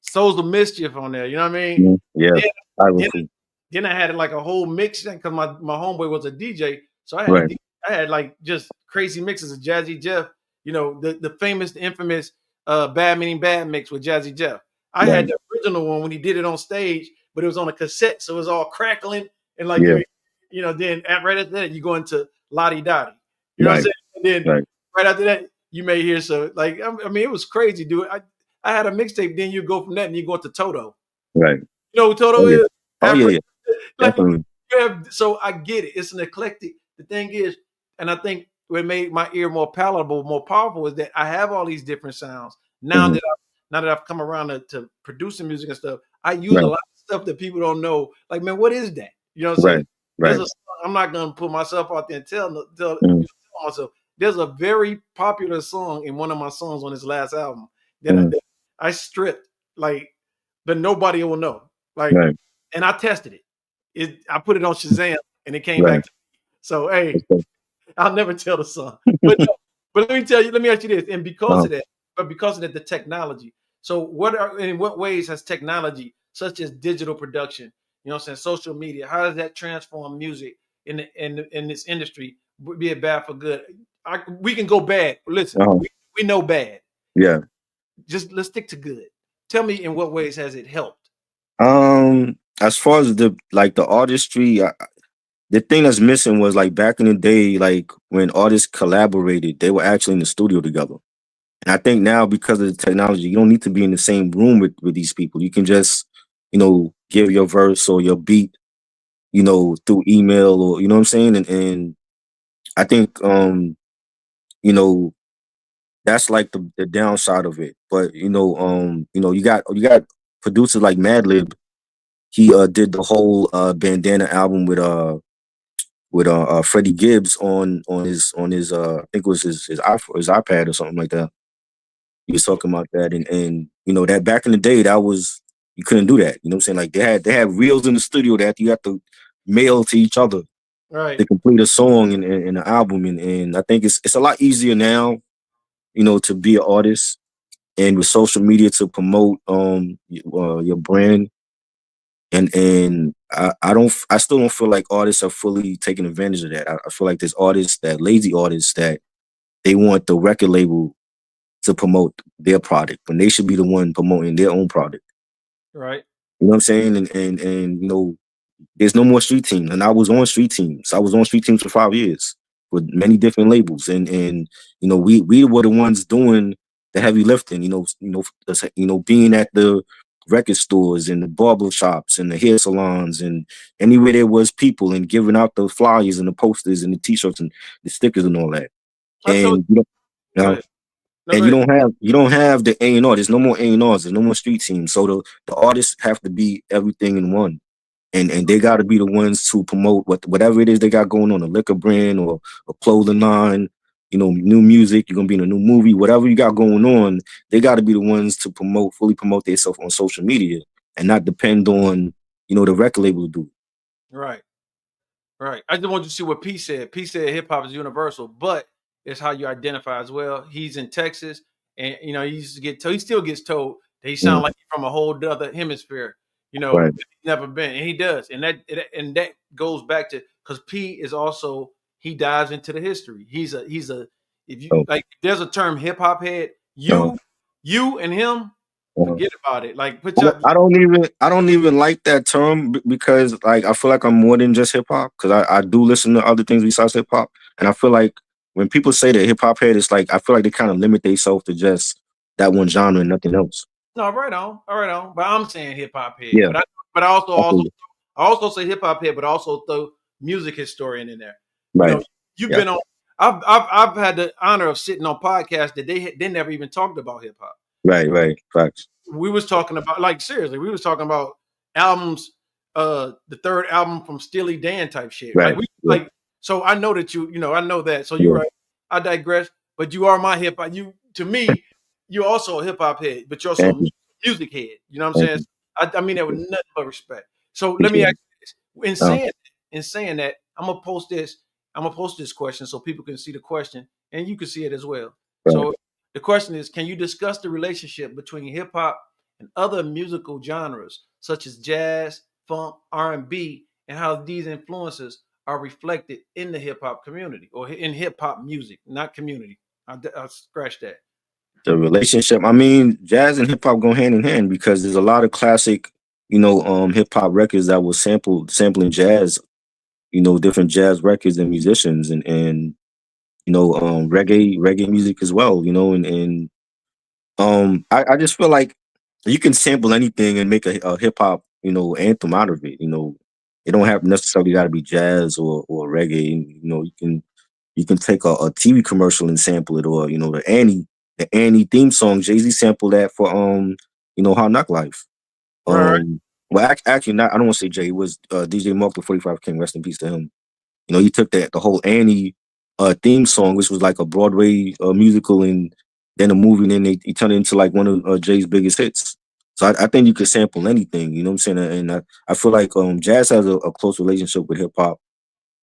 Souls of Mischief on there. You know what I mean? Mhm. Yeah. Then I will then, too. then I had like a whole mix, because my homeboy was a DJ. So Right. I had like just crazy mixes of Jazzy Jeff, the famous, the infamous Bad Meaning Bad mix with Jazzy Jeff. I had Right. the original one when he did it on stage, but it was on a cassette, so it was all crackling, and like Yeah. then right after that you go into Lottie Dottie. You know what I'm Right. saying? And then Right. right after that you may hear, so like, I mean, it was crazy, dude. I had a mixtape, then you go from that and you go into Toto. Right. You know who Oh Toto yeah. is? Oh yeah. Afro, Yeah. like, you Definitely. So I get it. It's an eclectic. The thing is, and I think what made my ear more palatable, more powerful, is that I have all these different sounds. Now Mhm. that I've come around to producing music and stuff, I use a Right, lot of stuff that people don't know. Like, man, what is that? You know what I'm saying? right, There's right. a song, I'm not gonna put myself out there and Mhm, tell myself. There's a very popular song in one of my songs on this last album mhm, that I stripped, like, but nobody will know. Like, right, and I tested it. I put it on Shazam and it came right. back to me. So hey, Okay. I'll never tell the son. But no, but let me tell you, let me ask you this. And because Uh-huh. of that, the technology. So in what ways has technology, such as digital production, you know what I'm saying, social media, how does that transform music in this industry, be it bad for good? We can go bad. Listen, Uh-huh. we know bad. Yeah. Just let's stick to good. Tell me in what ways has it helped? As far as the artistry, the thing that's missing was like back in the day, like when artists collaborated, they were actually in the studio together. And I think now because of the technology, you don't need to be in the same room with these people. You can just, give your verse or your beat, through email or you know what I'm saying? And I think you know, that's like the downside of it. But you got producers like Madlib. He did the whole bandana album with Freddie Gibbs on his I think it was his iPad or something like that. He was talking about that and that back in the day that was you couldn't do that. You know what I'm saying? Like they had reels in the studio that you have to mail to each other Right. to complete a song and an album and I think it's a lot easier now, to be an artist and with social media to promote your brand and I still don't feel like artists are fully taking advantage of that. I feel like there's artists that lazy artists that they want the record label to promote their product when they should be the one promoting their own product. Right. You know what I'm saying? And there's no more street teams. And I was on street teams. I was on street teams for 5 years with many different labels. And we were the ones doing the heavy lifting, being at the record stores and the barber shops and the hair salons and anywhere there was people and giving out the flyers and the posters and the t-shirts and the stickers and all that. I told And you Go know, ahead. No, and go you ahead. don't have the A&R. There's no more A&Rs. There's no more street teams. So the artists have to be everything in one, and they got to be the ones to promote whatever it is they got going on, a liquor brand or a clothing line, new music. You're gonna be in a new movie, whatever you got going on. They got to be the ones to fully promote themselves on social media, and not depend on the record label to do. Right. Right. I just want you to see what P said. P said hip hop is universal, but it's how you identify as well. He's in Texas, and he used to get told. He still gets told that he sounds Mm, like he's from a whole other hemisphere. right. He's never been, and he does, and that goes back to because P is also he dives into the history. He's a if you Oh, like, if there's a term hip hop head. uh, You and him, uh. forget about it. Like put your I don't even like that term because like I feel like I'm more than just hip hop because I do listen to other things besides hip hop and I feel like when people say that hip hop head, it's like I feel like they kind of limit themselves to just that one genre and nothing else. No, right on, all right on. But I'm saying hip hop head. Yeah, But I also I feel you. say hip hop head, but also throw music historian in there. You Right. know, you've Yeah. been on. I've had the honor of sitting on podcasts that they never even talked about hip hop. Right. Right. Facts. We was talking about, like, seriously, we was talking about albums, the third album from Steely Dan type shit. Like Right. we Yeah. like so I know that I know that. So you're Yeah. right. I digress, but you are my hip hop. You to me, you're also a hip hop head, but you're also a Thank you. music head. You know what I'm Thank saying? you. I mean that with nothing but respect. So let me Appreciate ask it. you this. In Uh, saying that, I'm gonna post this question so people can see the question and you can see it as well. right. So the question is, can you discuss the relationship between hip hop and other musical genres such as jazz, funk, R&B, and how these influences are reflected in the hip hop community or in hip hop music, not community. I scratch that. The relationship. I mean, jazz and hip hop go hand in hand because there's a lot of classic, hip hop records that was sampling jazz, different jazz records and musicians and reggae music as well, and I just feel like you can sample anything and make a hip hop, anthem out of it, it don't have necessarily got to be jazz or reggae. You know, you can take a TV commercial and sample it, or you know, the Annie theme song. Jay-Z sampled that for you know, Hard Knock Life. Right. Well, actually, not. I don't want to say Jay. It was DJ Mark, the 45 King. Rest in peace to him. You know, he took the whole Annie theme song, which was like a Broadway musical, and then a movie, and then he turned it into like one of Jay's biggest hits. So I think you could sample anything, you know what I'm saying? And I feel like jazz has a close relationship with hip hop,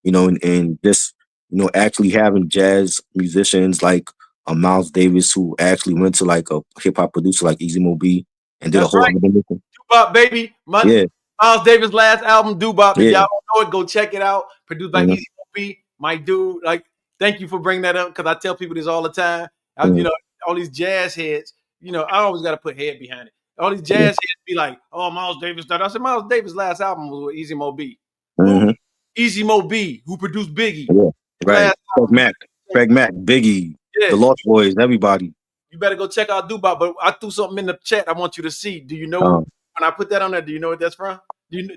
you know, and this, you know, actually having jazz musicians like Miles Davis, who actually went to like a hip hop producer like Easy Mo B and did a That's whole right. album with him. Doo-Bop, baby. Yeah, Miles Davis' last album, Doo-Bop. If yeah. y'all don't know it, go check it out. Produced by Mhm, Easy B, my dude. Like, thank you for bringing that up because I tell people this all the time. You mhm, know, all these jazz heads. You know, I always got to put head behind it. All these yeah. jazz heads be like, "Oh, Miles Davis." I said, Miles Davis' last album was with Easy Mo B. Who? Mhm, Easy Mo B, who produced Biggie. yeah. His Right. last album. Craig Mack, Biggie, Yeah, the Lost Boys, everybody. you better go check out Doo-Bop. But I threw something in the chat I want you to see. Do you know Um, when I put that on there? Do you know what that's from? Do you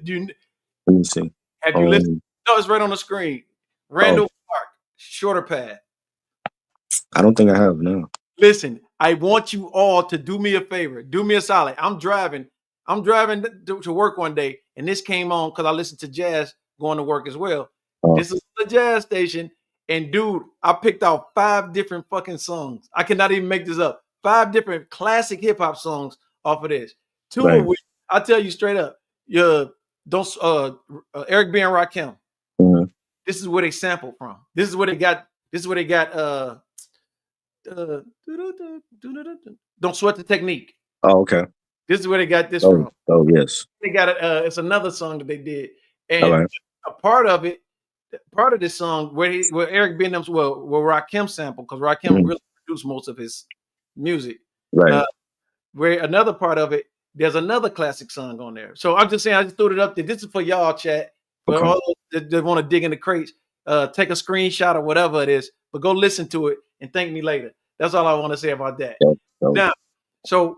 let me see. have you listened? No, it's right on the screen. Randall Oh, Park, Shorter Path. I don't think I have no. Listen, I want you all to do me a favor. Do me a solid. I'm driving to work one day, and this came on because I listened to jazz going to work as well. Oh, This is the jazz station, and dude, I picked out 5 different fucking songs. I cannot even make this up. 5 different classic hip hop songs off of this. 2 right. of which I tell you straight up, don't Eric B and Rakim. Mhm. This is where they sampled from. This is where they got. Don't Sweat the Technique. Oh, okay. This is where they got this from. Oh, yes. They got it. It's another song that they did, All and right. a part of this song where Eric B and them, where Rakim sampled, because Rakim Mhm. really produced most of his music. Right. Where another part of it, there's another classic song on there. So I'm just saying, I just threw it up there. This is for y'all, chat. For Okay. all that want to dig in the crates, take a screenshot or whatever it is, but go listen to it and thank me later. That's all I want to say about that. So, Now, so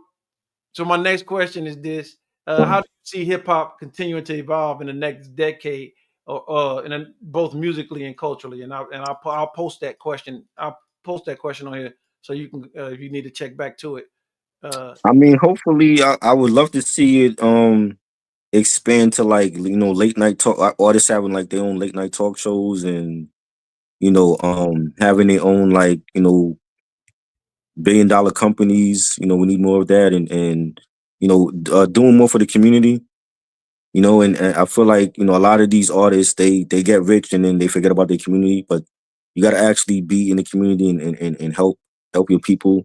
my next question is this: how do you see hip hop continuing to evolve in the next decade, or both musically and culturally? And I'll post that question. I'll post that question on here so you can, if you need to check back to it. I mean, hopefully, I would love to see it expand to like, you know, late night talk artists having like their own late night talk shows, and you know, having their own like, you know, $1 billion companies. You know, we need more of that, and you know, doing more for the community. You know, and I feel like, you know, a lot of these artists, they get rich and then they forget about their community, but you got to actually be in the community and help your people.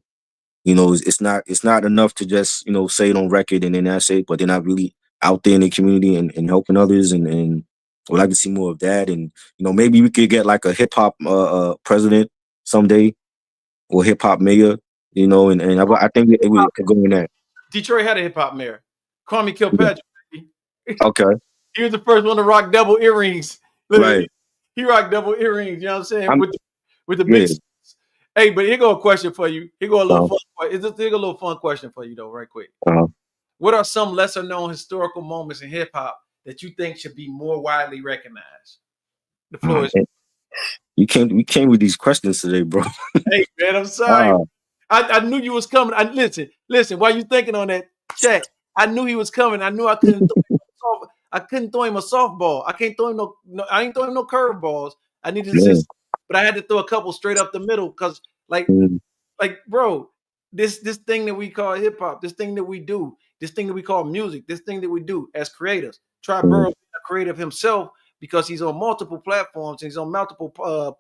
You know, it's not enough to just, you know, say it on record and then that's it, but they're not really out there in the community and helping others, and I would like to see more of that. And you know, maybe we could get like a hip hop president someday, or hip hop mayor. You know, and I think we could go in that. Detroit had a hip hop mayor, Kwame Kilpatrick. Okay, He was the first one to rock double earrings. right. He rocked double earrings. You know what I'm saying? I'm With the yeah. big. Hey, but here go a question for you. Here go a little Uh, fun. Here go a little fun question for you though, right quick. uh, What are some lesser known historical moments in hip hop that you think should be more widely recognized? The floor is. we came with these questions today, bro. Hey man, I'm sorry. Uh, I knew you was coming. Listen. While you thinking on that chat, I knew he was coming. I knew I couldn't. I couldn't throw him a softball. I can't throw him no. I ain't throwing him no curveballs. I needed to yeah. just, but I had to throw a couple straight up the middle because, like, Mm, bro, this thing that we call hip hop, this thing that we do, this thing that we call music, this thing that we do as creators. Try mm, Burrow being a creative himself because he's on multiple platforms, and he's on multiple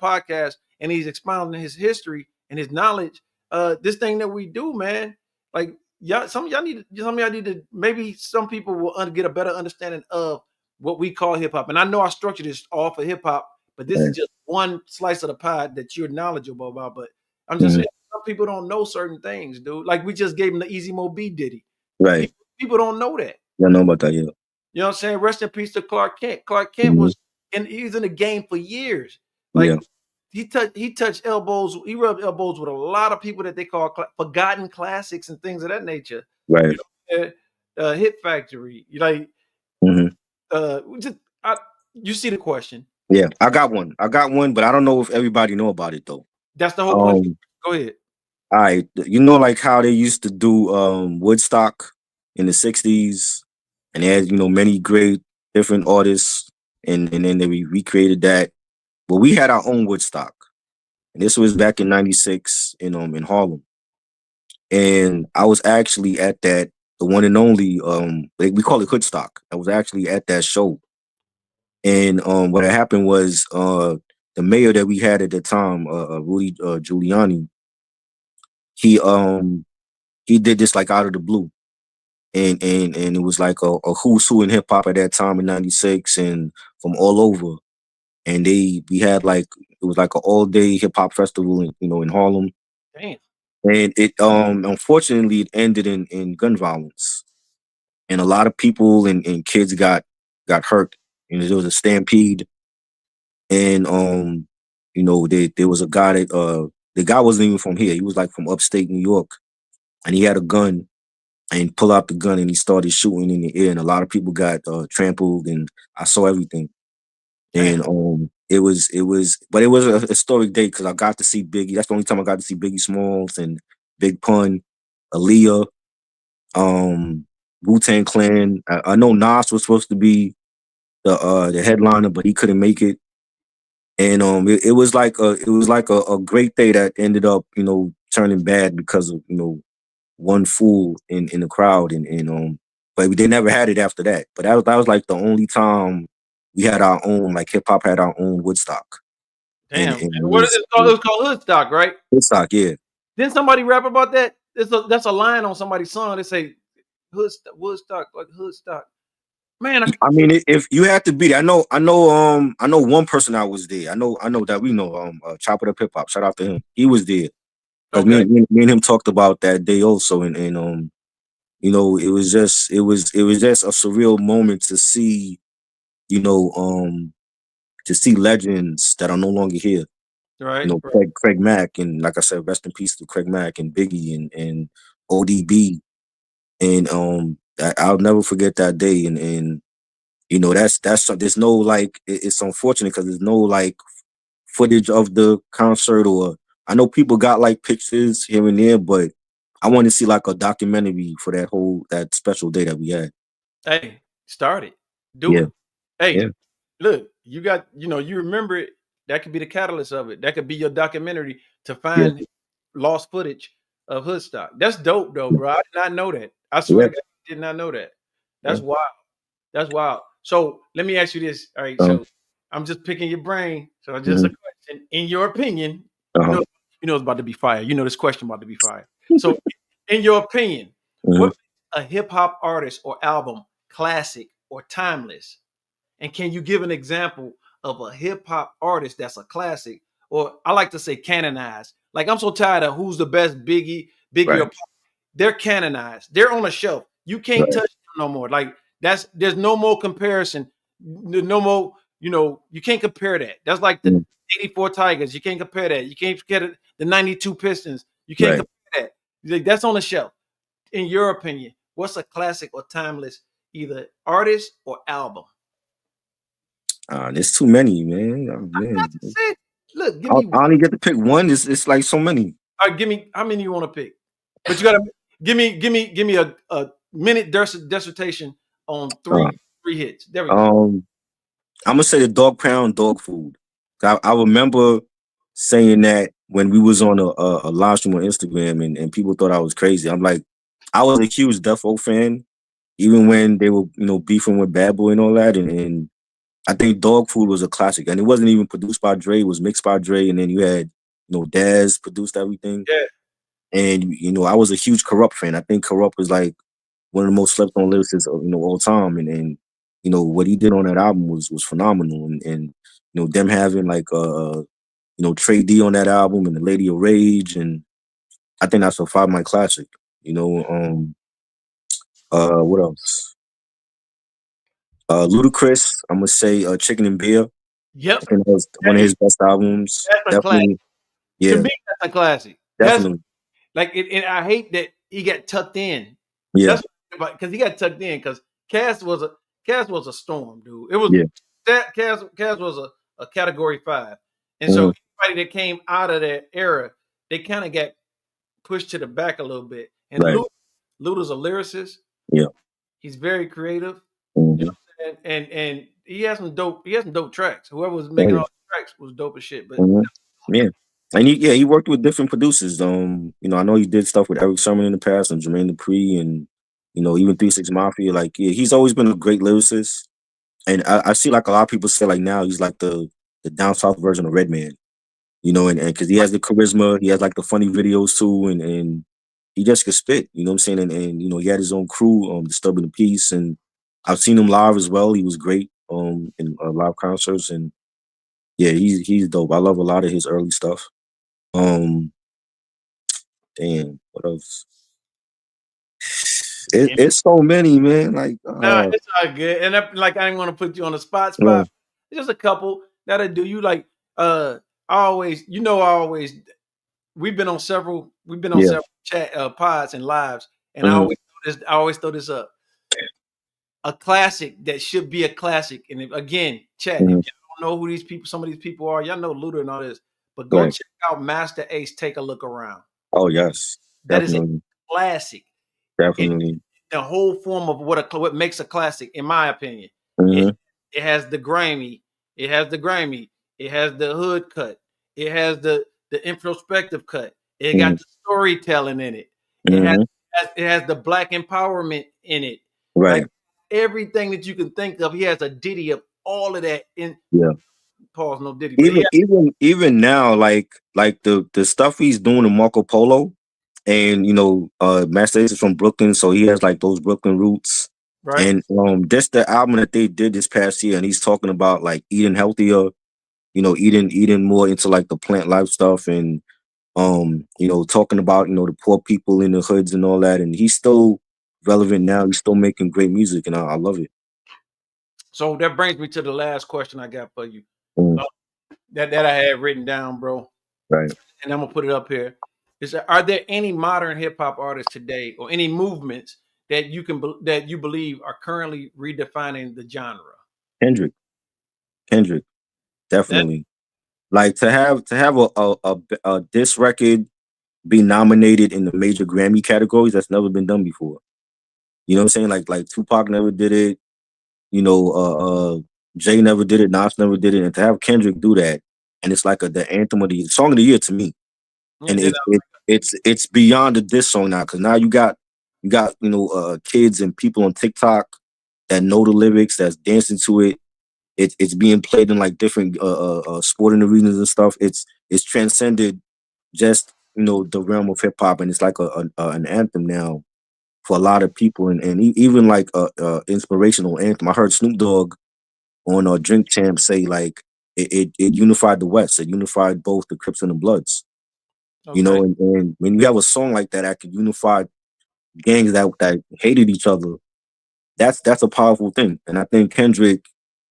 podcasts, and he's expounding his history and his knowledge. This thing that we do, man, like y'all, some of y'all need to, maybe some people will get a better understanding of what we call hip hop. And I know I structured this all for hip hop, but this right. is just one slice of the pie that you're knowledgeable about. But I'm just Mm, saying, some people don't know certain things, dude. Like we just gave him the Easy Mo B Diddy. right. People don't know that. Yeah, I know about that. Yeah. You know what I'm saying? Rest in peace to Clark Kent. Clark Kent Mhm, he was in the game for years. yeah. Like he touched elbows, he rubbed elbows with a lot of people that they call forgotten classics and things of that nature. Right. You know, Hit Factory. You like Hmm. just you see the question. Yeah, I got one, but I don't know if everybody know about it though. That's the whole point. Go ahead. All right, you know, like how they used to do Woodstock in the '60s, and they had, you know, many great different artists, and then they recreated that. But we had our own Woodstock, and this was back in '96 in Harlem, and I was actually at that, the one and only we call it Hoodstock. I was actually at that show, and what had happened was the mayor that we had at the time, Rudy Giuliani, he he did this like out of the blue. And it was like a who's who in hip hop at that time in '96 and from all over. And we had like, it was like an all day hip hop festival in Harlem. Damn. And it unfortunately it ended in gun violence. And a lot of people and kids got hurt. You know, there was a stampede. And there was a guy that the guy wasn't even from here. He was like from upstate New York. And he had a gun. And pull out the gun and he started shooting in the air, and a lot of people got trampled, and I saw everything. And it was a historic day because I got to see Biggie. That's the only time I got to see Biggie Smalls and Big Pun, Aaliyah, Wu-Tang Clan. I know Nas was supposed to be the headliner, but he couldn't make it. And it was like a great day that ended up, you know, turning bad because of, you know, one fool in the crowd, and but they never had it after that. But that was like the only time we had our own, like hip hop had our own Woodstock. Damn. And what is it called? It was called Hoodstock, right? Woodstock, yeah. Didn't somebody rap about that? That's a line on somebody's song. They say Woodstock, like Hoodstock. Man, I mean, if you had to be there, I know one person that was there. I know that we know Chop It Up Hip Hop. Shout out to him. He was there. Okay. Me and him talked about that day also, and you know, it was just a surreal moment to see, you know, to see legends that are no longer here. Right. You know, Craig Mack, and like I said, rest in peace to Craig Mack and Biggie and ODB, and I'll never forget that day, and you know, that's there's no like, it's unfortunate because there's no like footage of the concert, or I know people got like pictures here and there, but I want to see like a documentary for that special day that we had. Hey, start it. Do it. Hey, look, you got, you know, you remember it. That could be the catalyst of it. That could be your documentary to find lost footage of Hoodstock. That's dope though, bro. I did not know that. I swear to God, I did not know that. That's wild. That's wild. So let me ask you this. All right, so I'm just picking your brain. So just a question. In your opinion, you know it's about to be fire. You know this question about to be fire. So in your opinion, what makes a hip hop artist or album classic or timeless? And can you give an example of a hip hop artist that's a classic, or I like to say canonized? Like, I'm so tired of who's the best Biggie or Pop. They're canonized. They're on a shelf. You can't touch them no more. Like, there's no more comparison. No more, you know, you can't compare that. That's like the 84 Tigers. You can't compare that. You can't compare the 92 Pistons. You can't compare that. Like, that's on the shelf. In your opinion, what's a classic or timeless either artist or album? There's too many, man. Oh, man. Look, give me. I only get to pick one. It's like so many. All right, give me how many you want to pick. But you gotta give me a minute dissertation on three hits. There we go. I'm gonna say the Dog Pound Dog Food. I remember saying that when we was on a live stream on Instagram, and people thought I was crazy. I'm like, I was a huge Death Row fan, even when they were, you know, beefing with Bad Boy and all that, and I think Dog Food was a classic, and it wasn't even produced by Dre; it was mixed by Dre, and then you had, you know, Daz produced everything. Yeah. And you know, I was a huge Corrupt fan. I think Corrupt was like one of the most slept on lyricists of, you know, all time, and you know what he did on that album was phenomenal, and you know, them having like you know, Trey D on that album and the Lady of Rage, and I think that's a 5 mic classic. You know, what else? Ludacris, I'm gonna say Chicken and Beer. Yep. I think that was one of his best albums. That's a classic. Yeah. To me, that's a classic. Definitely. And I hate that he got tucked in. Yeah. Because he got tucked in because Cass was a storm, dude. It was Kaz was a category 5, and so anybody that came out of that era, they kind of got pushed to the back a little bit. And Right. Luda's a lyricist. Yeah. He's very creative. Mhm. You know what I'm saying? And he has some dope tracks. Whoever was making all the tracks was dope as shit. But Yeah. And he worked with different producers. You know, I know he did stuff with Eric Sermon in the past and Jermaine Dupri and, you know, even 3 6 Mafia. Like, yeah, he's always been a great lyricist. And I see like a lot of people say like now he's like the down south version of Redman. You know, and because he has the charisma, he has like the funny videos too, and he just could spit, you know what I'm saying? And you know, he had his own crew, Disturbing the Peace, and I've seen him live as well. He was great in live concerts, and yeah, he's dope. I love a lot of his early stuff. Damn, what else? It's so many, man. Like, nah, it's all good. And I didn't want to put you on the spot. Yeah. It's just a couple that'll do you. Like, I always we've been on several chat pods and lives, and I always throw this up. A classic that should be a classic. And again, chat, if you don't know who some of these people are, y'all know Luda and all this, but go check out Master Ace, Take a Look Around. Oh yes. That is a classic. Definitely. The whole form of what makes a classic, in my opinion. It has the grimy, it has the hood cut, it has the introspective cut, it got the storytelling in it. It has the black empowerment in it. Right. Like, everything that you can think of, he has a ditty of all of that in. Yeah. Pause, no ditty. Even now, like the stuff he's doing in Marco Polo, and you know, Master Ace is from Brooklyn, so he has like those Brooklyn roots. Right. And just the album that they did this past year, and he's talking about like eating healthier, you know, eating more into like the plant life stuff, and you know, talking about, you know, the poor people in the hoods and all that, and he's still relevant now. He's still making great music, and I love it. So that brings me to the last question I got for you. That I had written down, bro. Right. And I'm gonna put it up here. Are there any modern hip hop artists today, or any movements that you believe are currently redefining the genre? Kendrick, definitely. Like to have a diss record be nominated in the major Grammy categories, that's never been done before. You know what I'm saying? Like Tupac never did it. You know, Jay never did it. Nas never did it. And to have Kendrick do that, and it's like the anthem of the song of the year to me. And it's beyond a diss song now, because now you got you know, kids and people on TikTok that know the lyrics, that's dancing to it. It's being played in like different sporting arenas and stuff. It's transcended just, you know, the realm of hip hop, and it's like an anthem now for a lot of people, and even like a inspirational anthem. I heard Snoop Dogg on Drink Champ say like it unified the West. It unified both the Crips and the Bloods. Okay. You know, and when you have a song like that could unify gangs that hated each other, that's a powerful thing. And I think Kendrick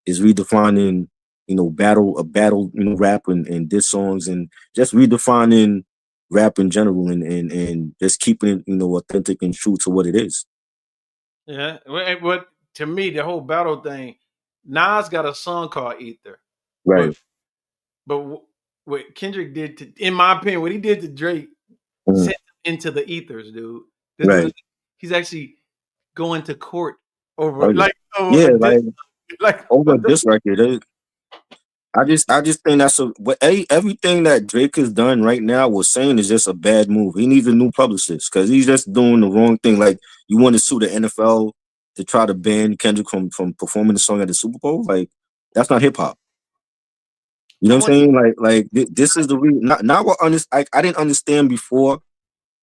is redefining, you know, battle, you know, rap and diss songs, and just redefining rap in general, and just keeping it, you know, authentic and true to what it is. Yeah. What to me, the whole battle thing, Nas got a song called Ether. Right. But what Kendrick did in my opinion, what he did to Drake, sent him into the ethers, dude. He's actually going to court over over this record. I just think that's everything that Drake has done right now, was saying, is just a bad move. He needs a new publicist, because he's just doing the wrong thing. Like, you want to sue the NFL to try to ban Kendrick from performing the song at the Super Bowl? Like, that's not hip hop. You know what I'm saying? Like this is the reason. Not what I didn't understand before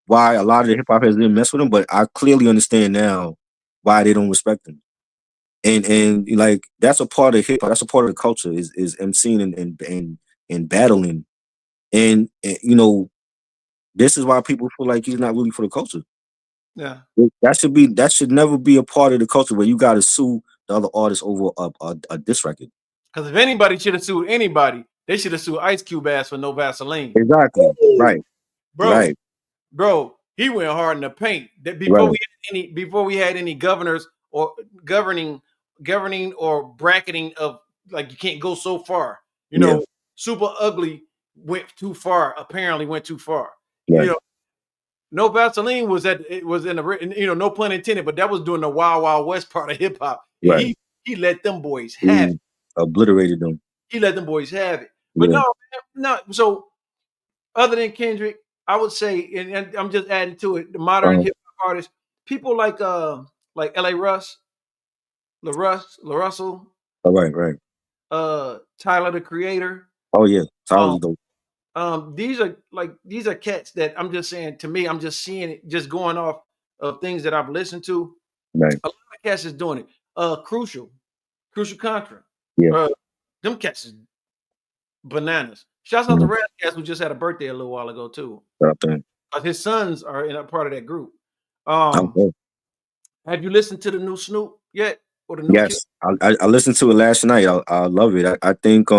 why a lot of the hip hop heads didn't mess with him, but I clearly understand now why they don't respect him. And like, that's a part of hip hop. That's a part of the culture, is emceeing and battling. And you know, this is why people feel like he's not really for the culture. Yeah, that should never be a part of the culture where you got to sue the other artists over a diss record. Because if anybody should have sued anybody, they should have sued Ice Cube ass for No Vaseline. Exactly. Woo! Right. Bro, he went hard in the paint. That before we had any governors or governing or bracketing of like you can't go so far. You Yeah. know, Super Ugly went too far. Apparently, went too far. Right. You know, No Vaseline was in the no pun intended, but that was during the Wild Wild West part of hip hop. And Right. he let them boys have it. Obliterated them. He let them boys have it. But Yeah. no. So other than Kendrick, I would say, and I'm just adding to it, the modern hip hop artists, people like L.A. Russ, LaRussell, Right. Tyler the Creator. Oh yeah, Tyler's dope. These are cats that I'm just saying, to me, I'm just seeing it, just going off of things that I've listened to. Right. A lot of cats is doing it. Crucial Contra. Yeah. Them cats is bananas. Shouts out to Red Cats, who just had a birthday a little while ago too. His sons are in a part of that group. Have you listened to the new Snoop yet? Or the new Yes, I listened to it last night. I love it. I think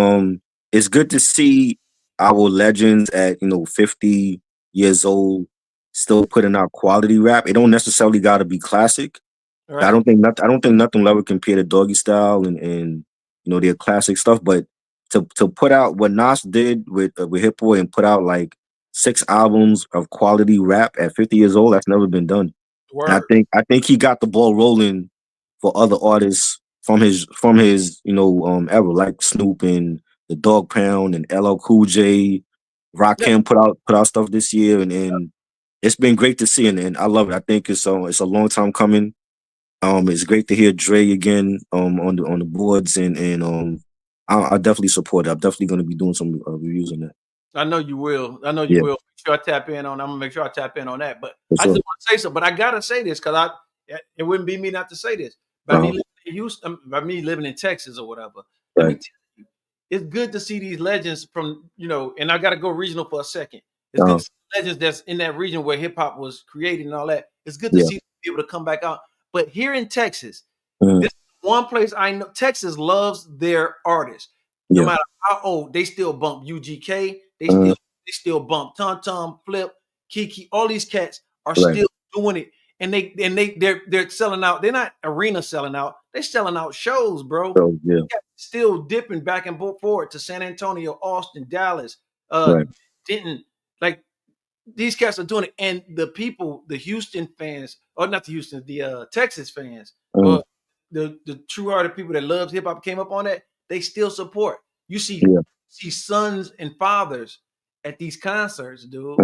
it's good to see our legends at 50 years old still putting out quality rap. It don't necessarily got to be classic. Right. I don't think nothing will ever compare to Doggy Style and their classic stuff. But to put out what Nas did with Hit Boy and put out like 6 albums of quality rap at 50 years old, that's never been done. And I think he got the ball rolling for other artists from his era, like Snoop and the Dog Pound and LL Cool J. Rakim put out stuff this year, and it's been great to see, and I love it. I think it's a long time coming. It's great to hear Dre again on the boards, and I definitely support it. I'm definitely going to be doing some reviews on that. I know you will. will. Make sure I tap in on. I'm gonna make sure I tap in on that. But I just want to say something. But I gotta say this because it wouldn't be me not to say this. By me living in Houston, by me living in Texas or whatever. Let me tell you, it's good to see these legends from And I gotta go regional for a second. It's good to see legends that's in that region where hip hop was created and all that. It's good to see them be able to come back out. But here in Texas, this is one place I know Texas loves their artists. No matter how old, they still bump UGK. They still bump Tom Tom, Flip, Kiki. All these cats are still doing it, and they're selling out. They're not arena selling out. They're selling out shows, bro. So, yeah. Still dipping back and forward to San Antonio, Austin, Dallas, Denton. Like these cats are doing it, and the people, the Houston fans, or not the Houston, the Texas fans, the true-hearted people that loves hip hop came up on that. They still support. You see sons and fathers at these concerts, dude,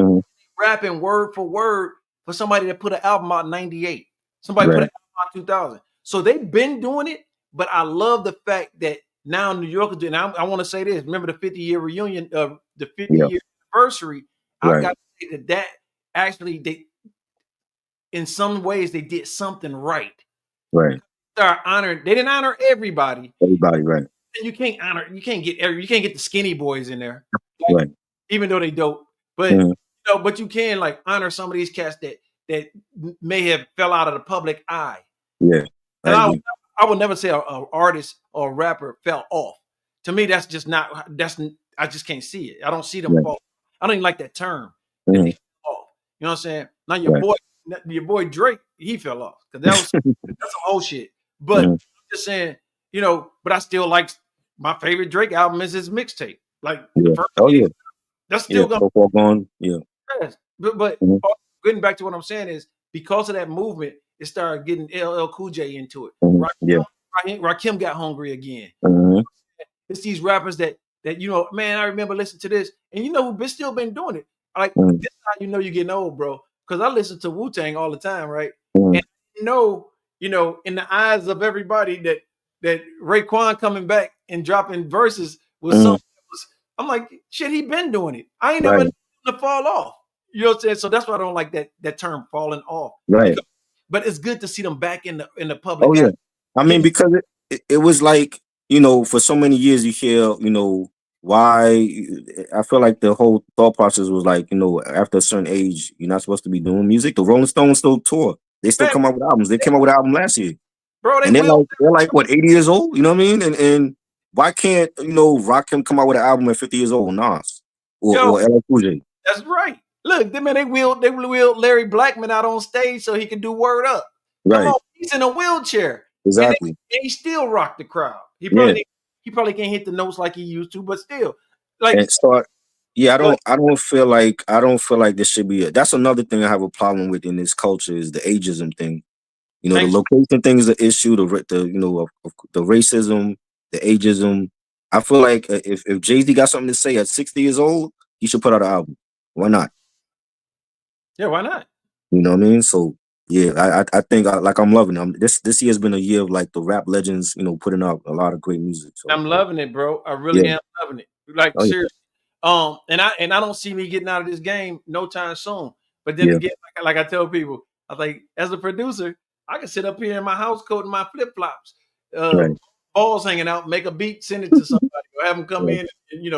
rapping word for word for somebody that put an album out in 98. Somebody put an album out in 2000. So they've been doing it, but I love the fact that now New York is doing it. I want to say this. Remember the 50-year reunion of the 50-year anniversary? I got to say that actually, they, in some ways, they did something right. Right. They didn't honor everybody. Right. And you can't get the skinny boys in there, right? Even though they dope, but but you can like honor some of these cats that may have fell out of the public eye. Yeah, and I would never say an artist or a rapper fell off. To me, that's just not. I just can't see it. I don't see them fall. I don't even like that term. That they fell off. You know what I'm saying? Now your boy Drake, he fell off because that's some whole shit. But I'm just saying. But I still like my favorite Drake album is his mixtape. Like the first that's still going. Yes. But getting back to what I'm saying is because of that movement, it started getting LL Cool J into it. Rakim got hungry again. It's these rappers that man, I remember listening to this, and who've still been doing it. Like this is how you're getting old, bro. Because I listen to Wu-Tang all the time, right? And in the eyes of everybody that Raekwon coming back and dropping verses was something that was, I'm like, shit, he been doing it. I ain't never to fall off. You know what I'm saying? So that's why I don't like that term falling off. Right. But it's good to see them back in the public. Oh yeah. I mean, because it was like, for so many years you hear, why I feel like the whole thought process was like, after a certain age, you're not supposed to be doing music. The Rolling Stones still tour. They still come out with albums. They came out with an album last year. Bro, they're like what, 80 years old? You know what I mean? And why can't Rakim come out with an album at 50 years old? Nas or LL Cool J. That's right. Look, they wheeled Larry Blackman out on stage so he could do Word Up. Right. He's in a wheelchair. Exactly. And he still rocked the crowd. He He probably can't hit the notes like he used to, but still, like, And so, yeah, but I don't feel like this should be. That's another thing I have a problem with in this culture is the ageism thing. You know, the thanks. location thing is an issue. The racism, the ageism. I feel like if Jay-Z got something to say at 60 years old, he should put out an album. Why not? Yeah, why not? You know what I mean? So yeah, I think I'm loving it. This year has been a year of like the rap legends, putting out a lot of great music. So I'm loving it, bro. I really yeah, am loving it. Like oh yeah, seriously. And I don't see me getting out of this game no time soon. But then yeah, again, like I tell people, I like as a producer, I can sit up here in my house coat and my flip flops, right, balls hanging out, make a beat, send it to somebody, or have them come right. in,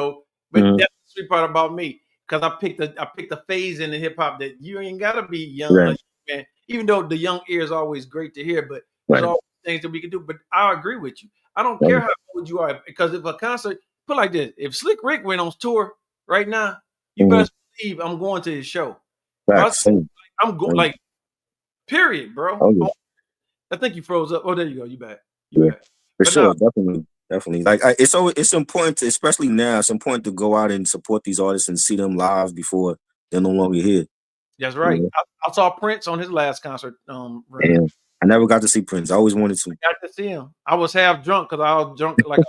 But Mhm. that's the sweet part about me because I picked a phase in the hip hop that you ain't gotta be young, Right, man. Even though the young ear is always great to hear, but there's right. always things that we can do. But I agree with you. I don't Oh, care how old you are because if a concert put like this, if Slick Rick went on tour right now, you mhm. best believe I'm going to his show. If I Facts. Same. I'm going Same. like period, bro. Oh yeah, I think you froze up. Oh, there you go. You back. You yeah, back. for But no, sure, definitely. Like it's important to, especially now, it's important to go out and support these artists and see them live before they're no longer here. that's You right. know, I saw Prince on his last concert run. and I never got to see Prince. I always wanted to. Got to see him. I was half drunk because I was drunk like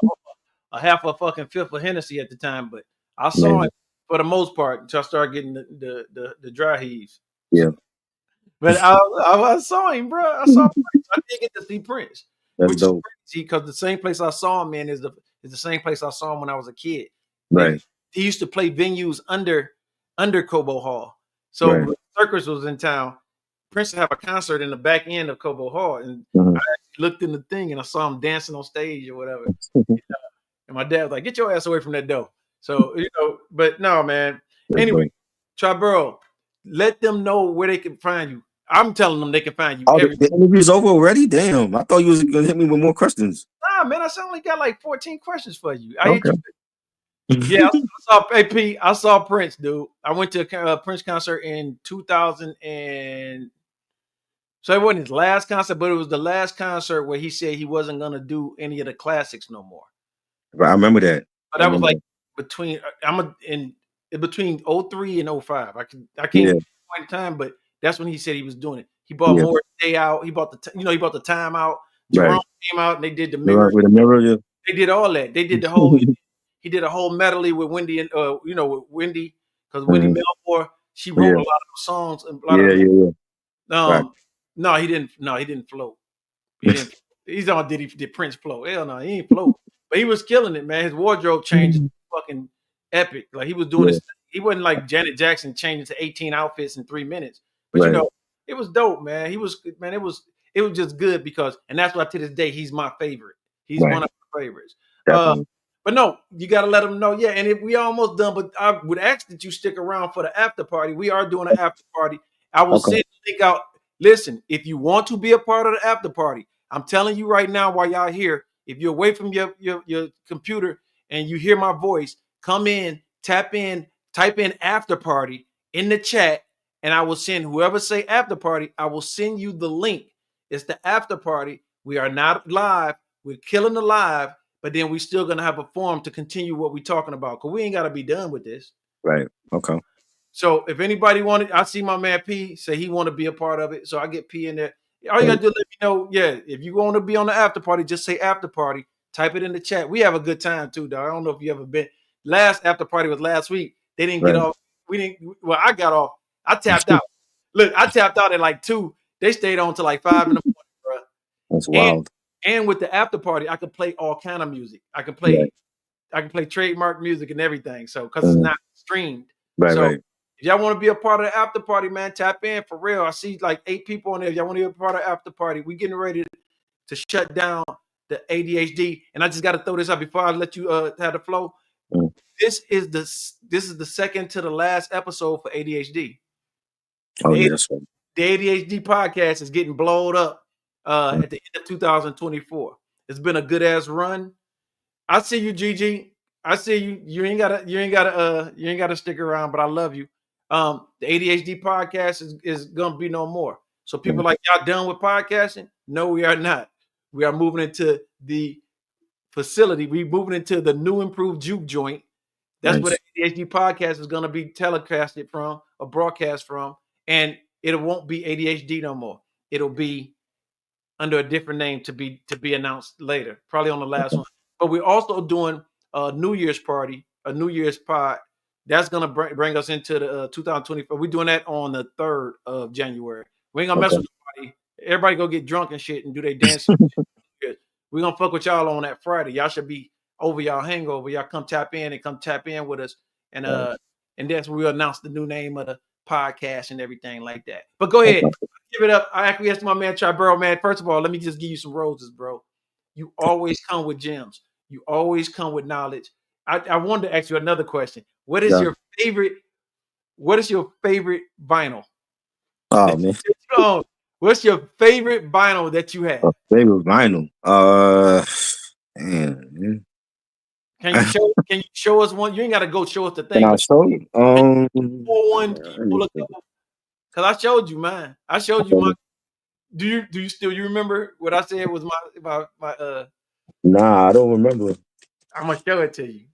a half a fucking fifth of Hennessy at the time, but I saw Man, him for the most part until I started getting the dry heaves. yeah, But I saw him, bro. I saw Prince. I did get to see Prince, that's which is dope. crazy because the same place I saw him in is the same place I saw him when I was a kid. Right, He used to play venues under Cobo Hall. So right. when Circus was in town, Prince would have a concert in the back end of Cobo Hall, and Mhm. I actually looked in the thing and I saw him dancing on stage or whatever. And my dad was like, "Get your ass away from that door." So but no, man. That's Anyway, dope. Triborough, let them know where they can find you. I'm telling them they can find you Oh, the, everywhere. the interview's over already? Damn, I thought you was gonna hit me with more questions. Nah, man, I only got like 14 questions for you. I hit Okay. you. Yeah, I saw AP. I saw Prince, dude. I went to a Prince concert in 2000 and so it wasn't his last concert, but it was the last concert where he said he wasn't gonna do any of the classics no more. Right, I remember that. But I that was remember like that. in between 03 and 05. I can't Yeah, point in time, but that's when he said he was doing it. He bought yeah, more Day Out. He bought he bought the Time Out. right. Jerome came out and they did the Mirror Mirror. with a mirror, yeah. They did all that. They did the whole. He did a whole medley with Wendy and with Wendy because Wendy Mhm. Melmore she wrote a Yeah, lot of songs and a lot yeah, of yeah, yeah. Right. no he didn't float. He didn't. He's on did Prince float? Hell no, he ain't float. But he was killing it, man. His wardrobe changes fucking epic. Like he was doing Yeah, this. He wasn't like Janet Jackson changing to 18 outfits in 3 minutes. But right, it was dope, man. It was just good because and that's why to this day he's my favorite. He's right. one of my favorites. Uh Definitely. but no, you got to let them know. Yeah, and if we almost done, but I would ask that you stick around for the after party. We are doing an after party. I will Okay. send the link out. Listen, if you want to be a part of the after party, I'm telling you right now while y'all here, if you're away from your computer and you hear my voice, come in, tap in, type in after party in the chat, and I will send whoever say after party, I will send you the link. It's the after party. We are not live. We're killing the live, but then we still gonna have a forum to continue what we're talking about because we ain't gotta be done with this. Right. Okay. So if anybody wanted, I see my man P say he want to be a part of it. So I get P in there. All you Right. gotta do is let me know. Yeah, if you want to be on the after party, just say after party. Type it in the chat. We have a good time too, dog. I don't know if you ever been. Last after party was last week. They didn't get Right. off. We didn't. Well, I got off. I tapped out. Look, I tapped out at like 2. They stayed on till like 5 in the morning, bro. That's And wild. and with the after party, I could play all kind of music. Right. I can play trademark music and everything. So because it's Mhm. not streamed. Right. So Right. if y'all want to be a part of the after party, man, tap in for real. I see like 8 people on there. If y'all want to be a part of the after party, we getting ready to shut down the ADHD. And I just got to throw this out before I let you have the flow. Mm. This is the second to the last episode for ADHD. Oh yeah, The, that's right. the ADHD podcast is getting blowed up at the end of 2024. It's been a good ass run. I see you, Gigi. I see you. You ain't gotta stick around, but I love you. The ADHD podcast is gonna be no more. So people Mm. like y'all done with podcasting? No, we are not. We are moving into the facility. We moving into the new improved juke joint. That's Nice. where the ADHD podcast is going to be telecasted from, or broadcast from, and it won't be ADHD no more. It'll be under a different name to be announced later, probably on the last one. But we're also doing a New Year's party, a New Year's pod. That's gonna bring us into the 2024. We're doing that on the 3rd of January. We ain't gonna mess with nobody. Everybody go get drunk and shit and do their dance. We're gonna fuck with y'all on that Friday. Y'all should be over y'all hangover. Y'all come tap in with us. And that's where we'll announce the new name of the podcast and everything like that. But go ahead. Give it up. I acquiesce to my man Triborough, man. First of all, let me just give you some roses, bro. You always come with gems. You always come with knowledge. I wanted to ask you another question. What is your favorite vinyl? Oh man. What's your favorite vinyl that you have? Favorite vinyl. Man. Can you show us one? You ain't gotta go show us the thing. Can I show you? One. Because I showed you mine. I showed you mine. Do you still remember what I said was my Nah, I don't remember. I'm gonna show it to you.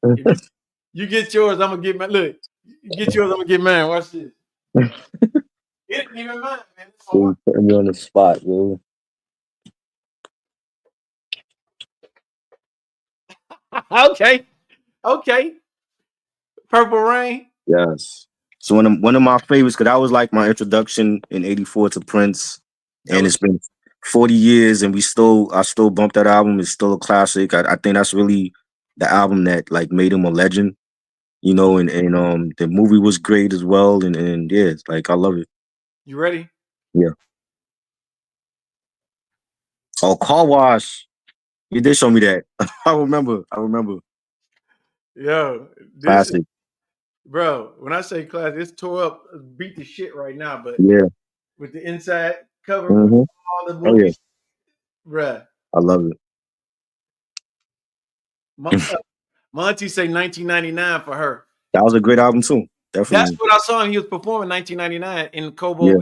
You get yours, I'm gonna get mine. Look, you get yours, I'm gonna get mine. Watch this. It didn't even mind, man. You put me on the spot, yo. Okay. Purple Rain. Yes. So one of my favorites, because that was like my introduction in '84 to Prince, and it's been 40 years, and I still bump that album. It's still a classic. I think that's really the album that like made him a legend, you know. And the movie was great as well, and yeah, it's like I love it. You ready? Yeah. Oh, Car Wash. You did show me that. I remember. Yo, Classic. Bro, when I say classic, it's tore up, beat the shit right now, but yeah, with the inside cover, all the movies, bruh. I love it. My auntie say 1999 for her. That was a great album too. Definitely. That's what I saw him. He was performing 1999 in Cobo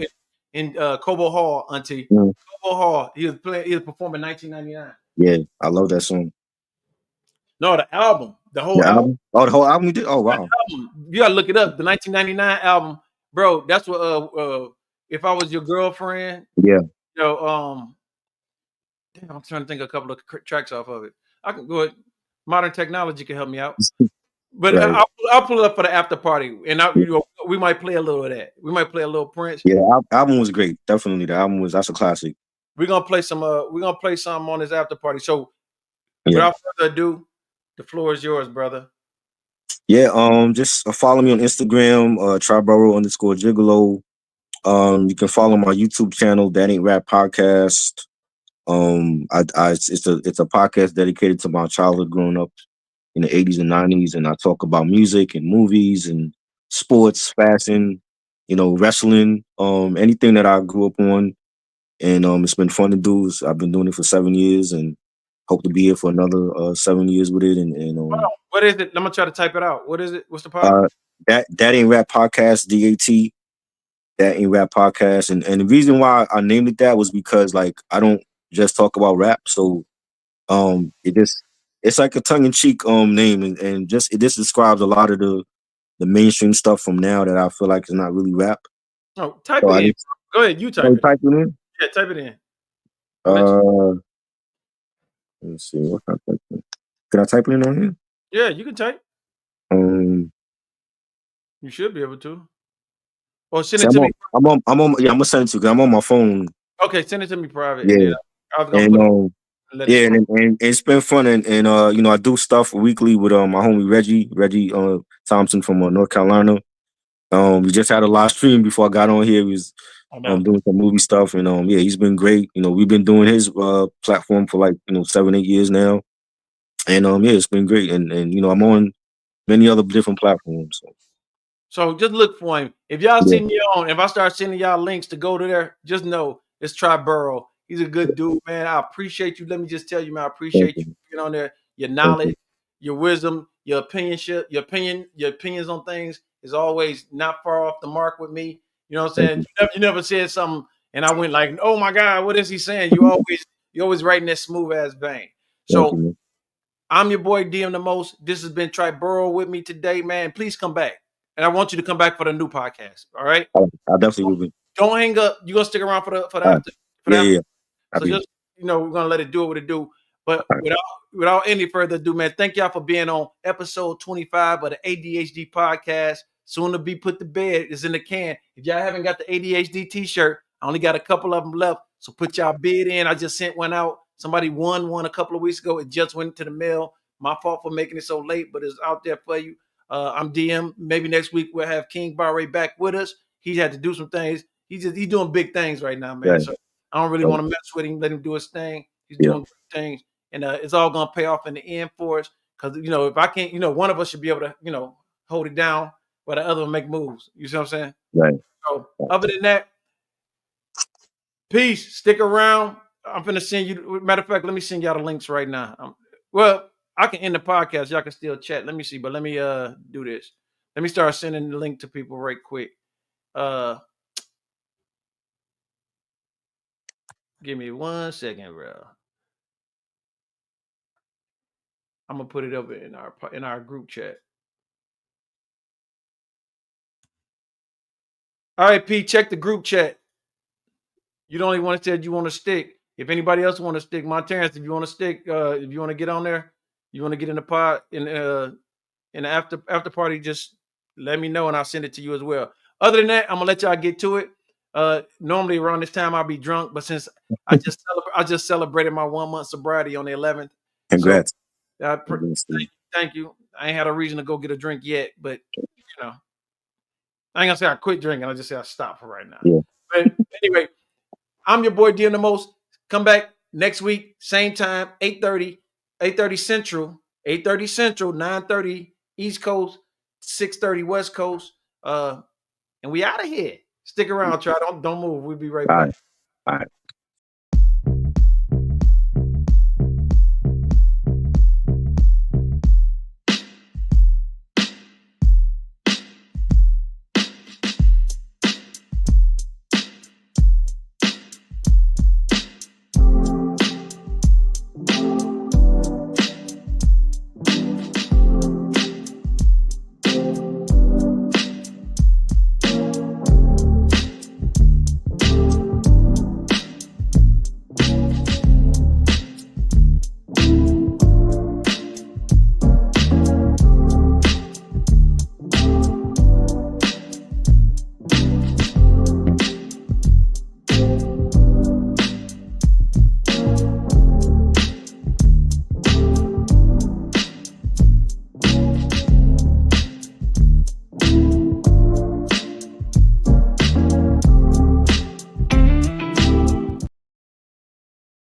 in Cobo Hall, auntie. Cobo Hall. He was performing 1999. Yeah, I love that song. No, the album. The whole album. Oh, the whole album you did? Oh, wow. You gotta look it up. The 1999 album, bro. That's what. If I was your girlfriend. Yeah. You know. Damn, I'm trying to think of a couple of tracks off of it. I can go ahead. Modern technology can help me out. But right. I'll pull it up for the after party, and we might play a little of that. We might play a little Prince. Yeah, album was great. Definitely, that's a classic. We're gonna play some. We're gonna play some on this after party. So, without further ado, the floor is yours, brother. Yeah. Just follow me on Instagram, Triborough_Gigolo. You can follow my YouTube channel, That Ain't Rap Podcast. It's a podcast dedicated to my childhood growing up in the 80s and 90s, and I talk about music and movies and sports, fashion, wrestling, anything that I grew up on. And it's been fun to do. I've been doing it for 7 years and hope to be here for another 7 years with it. And what is it? I'm gonna try to type it out. What is it? What's the podcast? That Ain't Rap Podcast, DAT. That Ain't Rap Podcast. And the reason why I named it that was because like I don't just talk about rap. So it's like a tongue-in-cheek name, and just it just describes a lot of the mainstream stuff from now that I feel like is not really rap. Oh, type it in. Go ahead, you type it. Type it in? Yeah, type it in. Let's see. What can I type in? Can I type it in on here? Yeah, you can type. You should be able to. Or send it to me. I'm gonna send it to you because I'm on my phone. Okay, send it to me private. Yeah. And it's been fun, and I do stuff weekly with my homie Reggie Thompson from North Carolina. We just had a live stream before I got on here. He was doing some movie stuff, and he's been great. We've been doing his platform for like 7-8 years now, and it's been great. And I'm on many other different platforms. So just look for him. If y'all see me if I start sending y'all links to go to there, just know it's Triborough. He's a good dude, man. I appreciate you. Let me just tell you, man, I appreciate you being on there. Your knowledge, your wisdom, your opinions on things is always not far off the mark with me. You know what I'm saying? You never said something and I went like, oh my God, what is he saying? You always writing that smooth ass vein. So I'm your boy DM the Most. This has been Triborough with me today, man. Please come back. And I want you to come back for the new podcast. All right. I definitely will be. Don't hang up. You're gonna stick around for the All right. after. Yeah. So just we're gonna let it do what it do. But All right. without any further ado, man, thank y'all for being on episode 25 of the ADHD podcast. Soon to be put to bed. It's in the can. If y'all haven't got the ADHD t-shirt, I only got a couple of them left. So put y'all bid in. I just sent one out. Somebody won one a couple of weeks ago. It just went to the mail. My fault for making it so late, but it's out there for you. I'm DM. Maybe next week we'll have King Barre back with us. He had to do some things. He's doing big things right now, man. Right. So I don't really want to mess with him. Let him do his thing. He's doing great things, and it's all gonna pay off in the end for us. Because if I can't, one of us should be able to, hold it down, while the other one make moves. You see what I'm saying? Right. So other than that, peace. Stick around. I'm gonna send you. Matter of fact, let me send y'all the links right now. Well, I can end the podcast. Y'all can still chat. Let me see, but let me do this. Let me start sending the link to people right quick. Give me 1 second, bro. I'm gonna put it up in our group chat. All right, P, check the group chat. You the only one that said you want to stick. If anybody else want to stick, Monterrance, if you want to stick, if you want to get on there, you want to get in the pod in the after party, just let me know and I'll send it to you as well. Other than that, I'm gonna let y'all get to it. Normally around this time I'll be drunk, but since I just celebrated my 1 month sobriety on the 11th. Congrats. So, thank you. I ain't had a reason to go get a drink yet, but I ain't gonna say I quit drinking. I just say I stopped for right now. Yeah. But anyway, I'm your boy DM the Most. Come back next week, same time, 8:30 Central, 9:30 East Coast, 6:30 West Coast. And we out of here. Stick around, try. Don't move. We'll be right back. All right.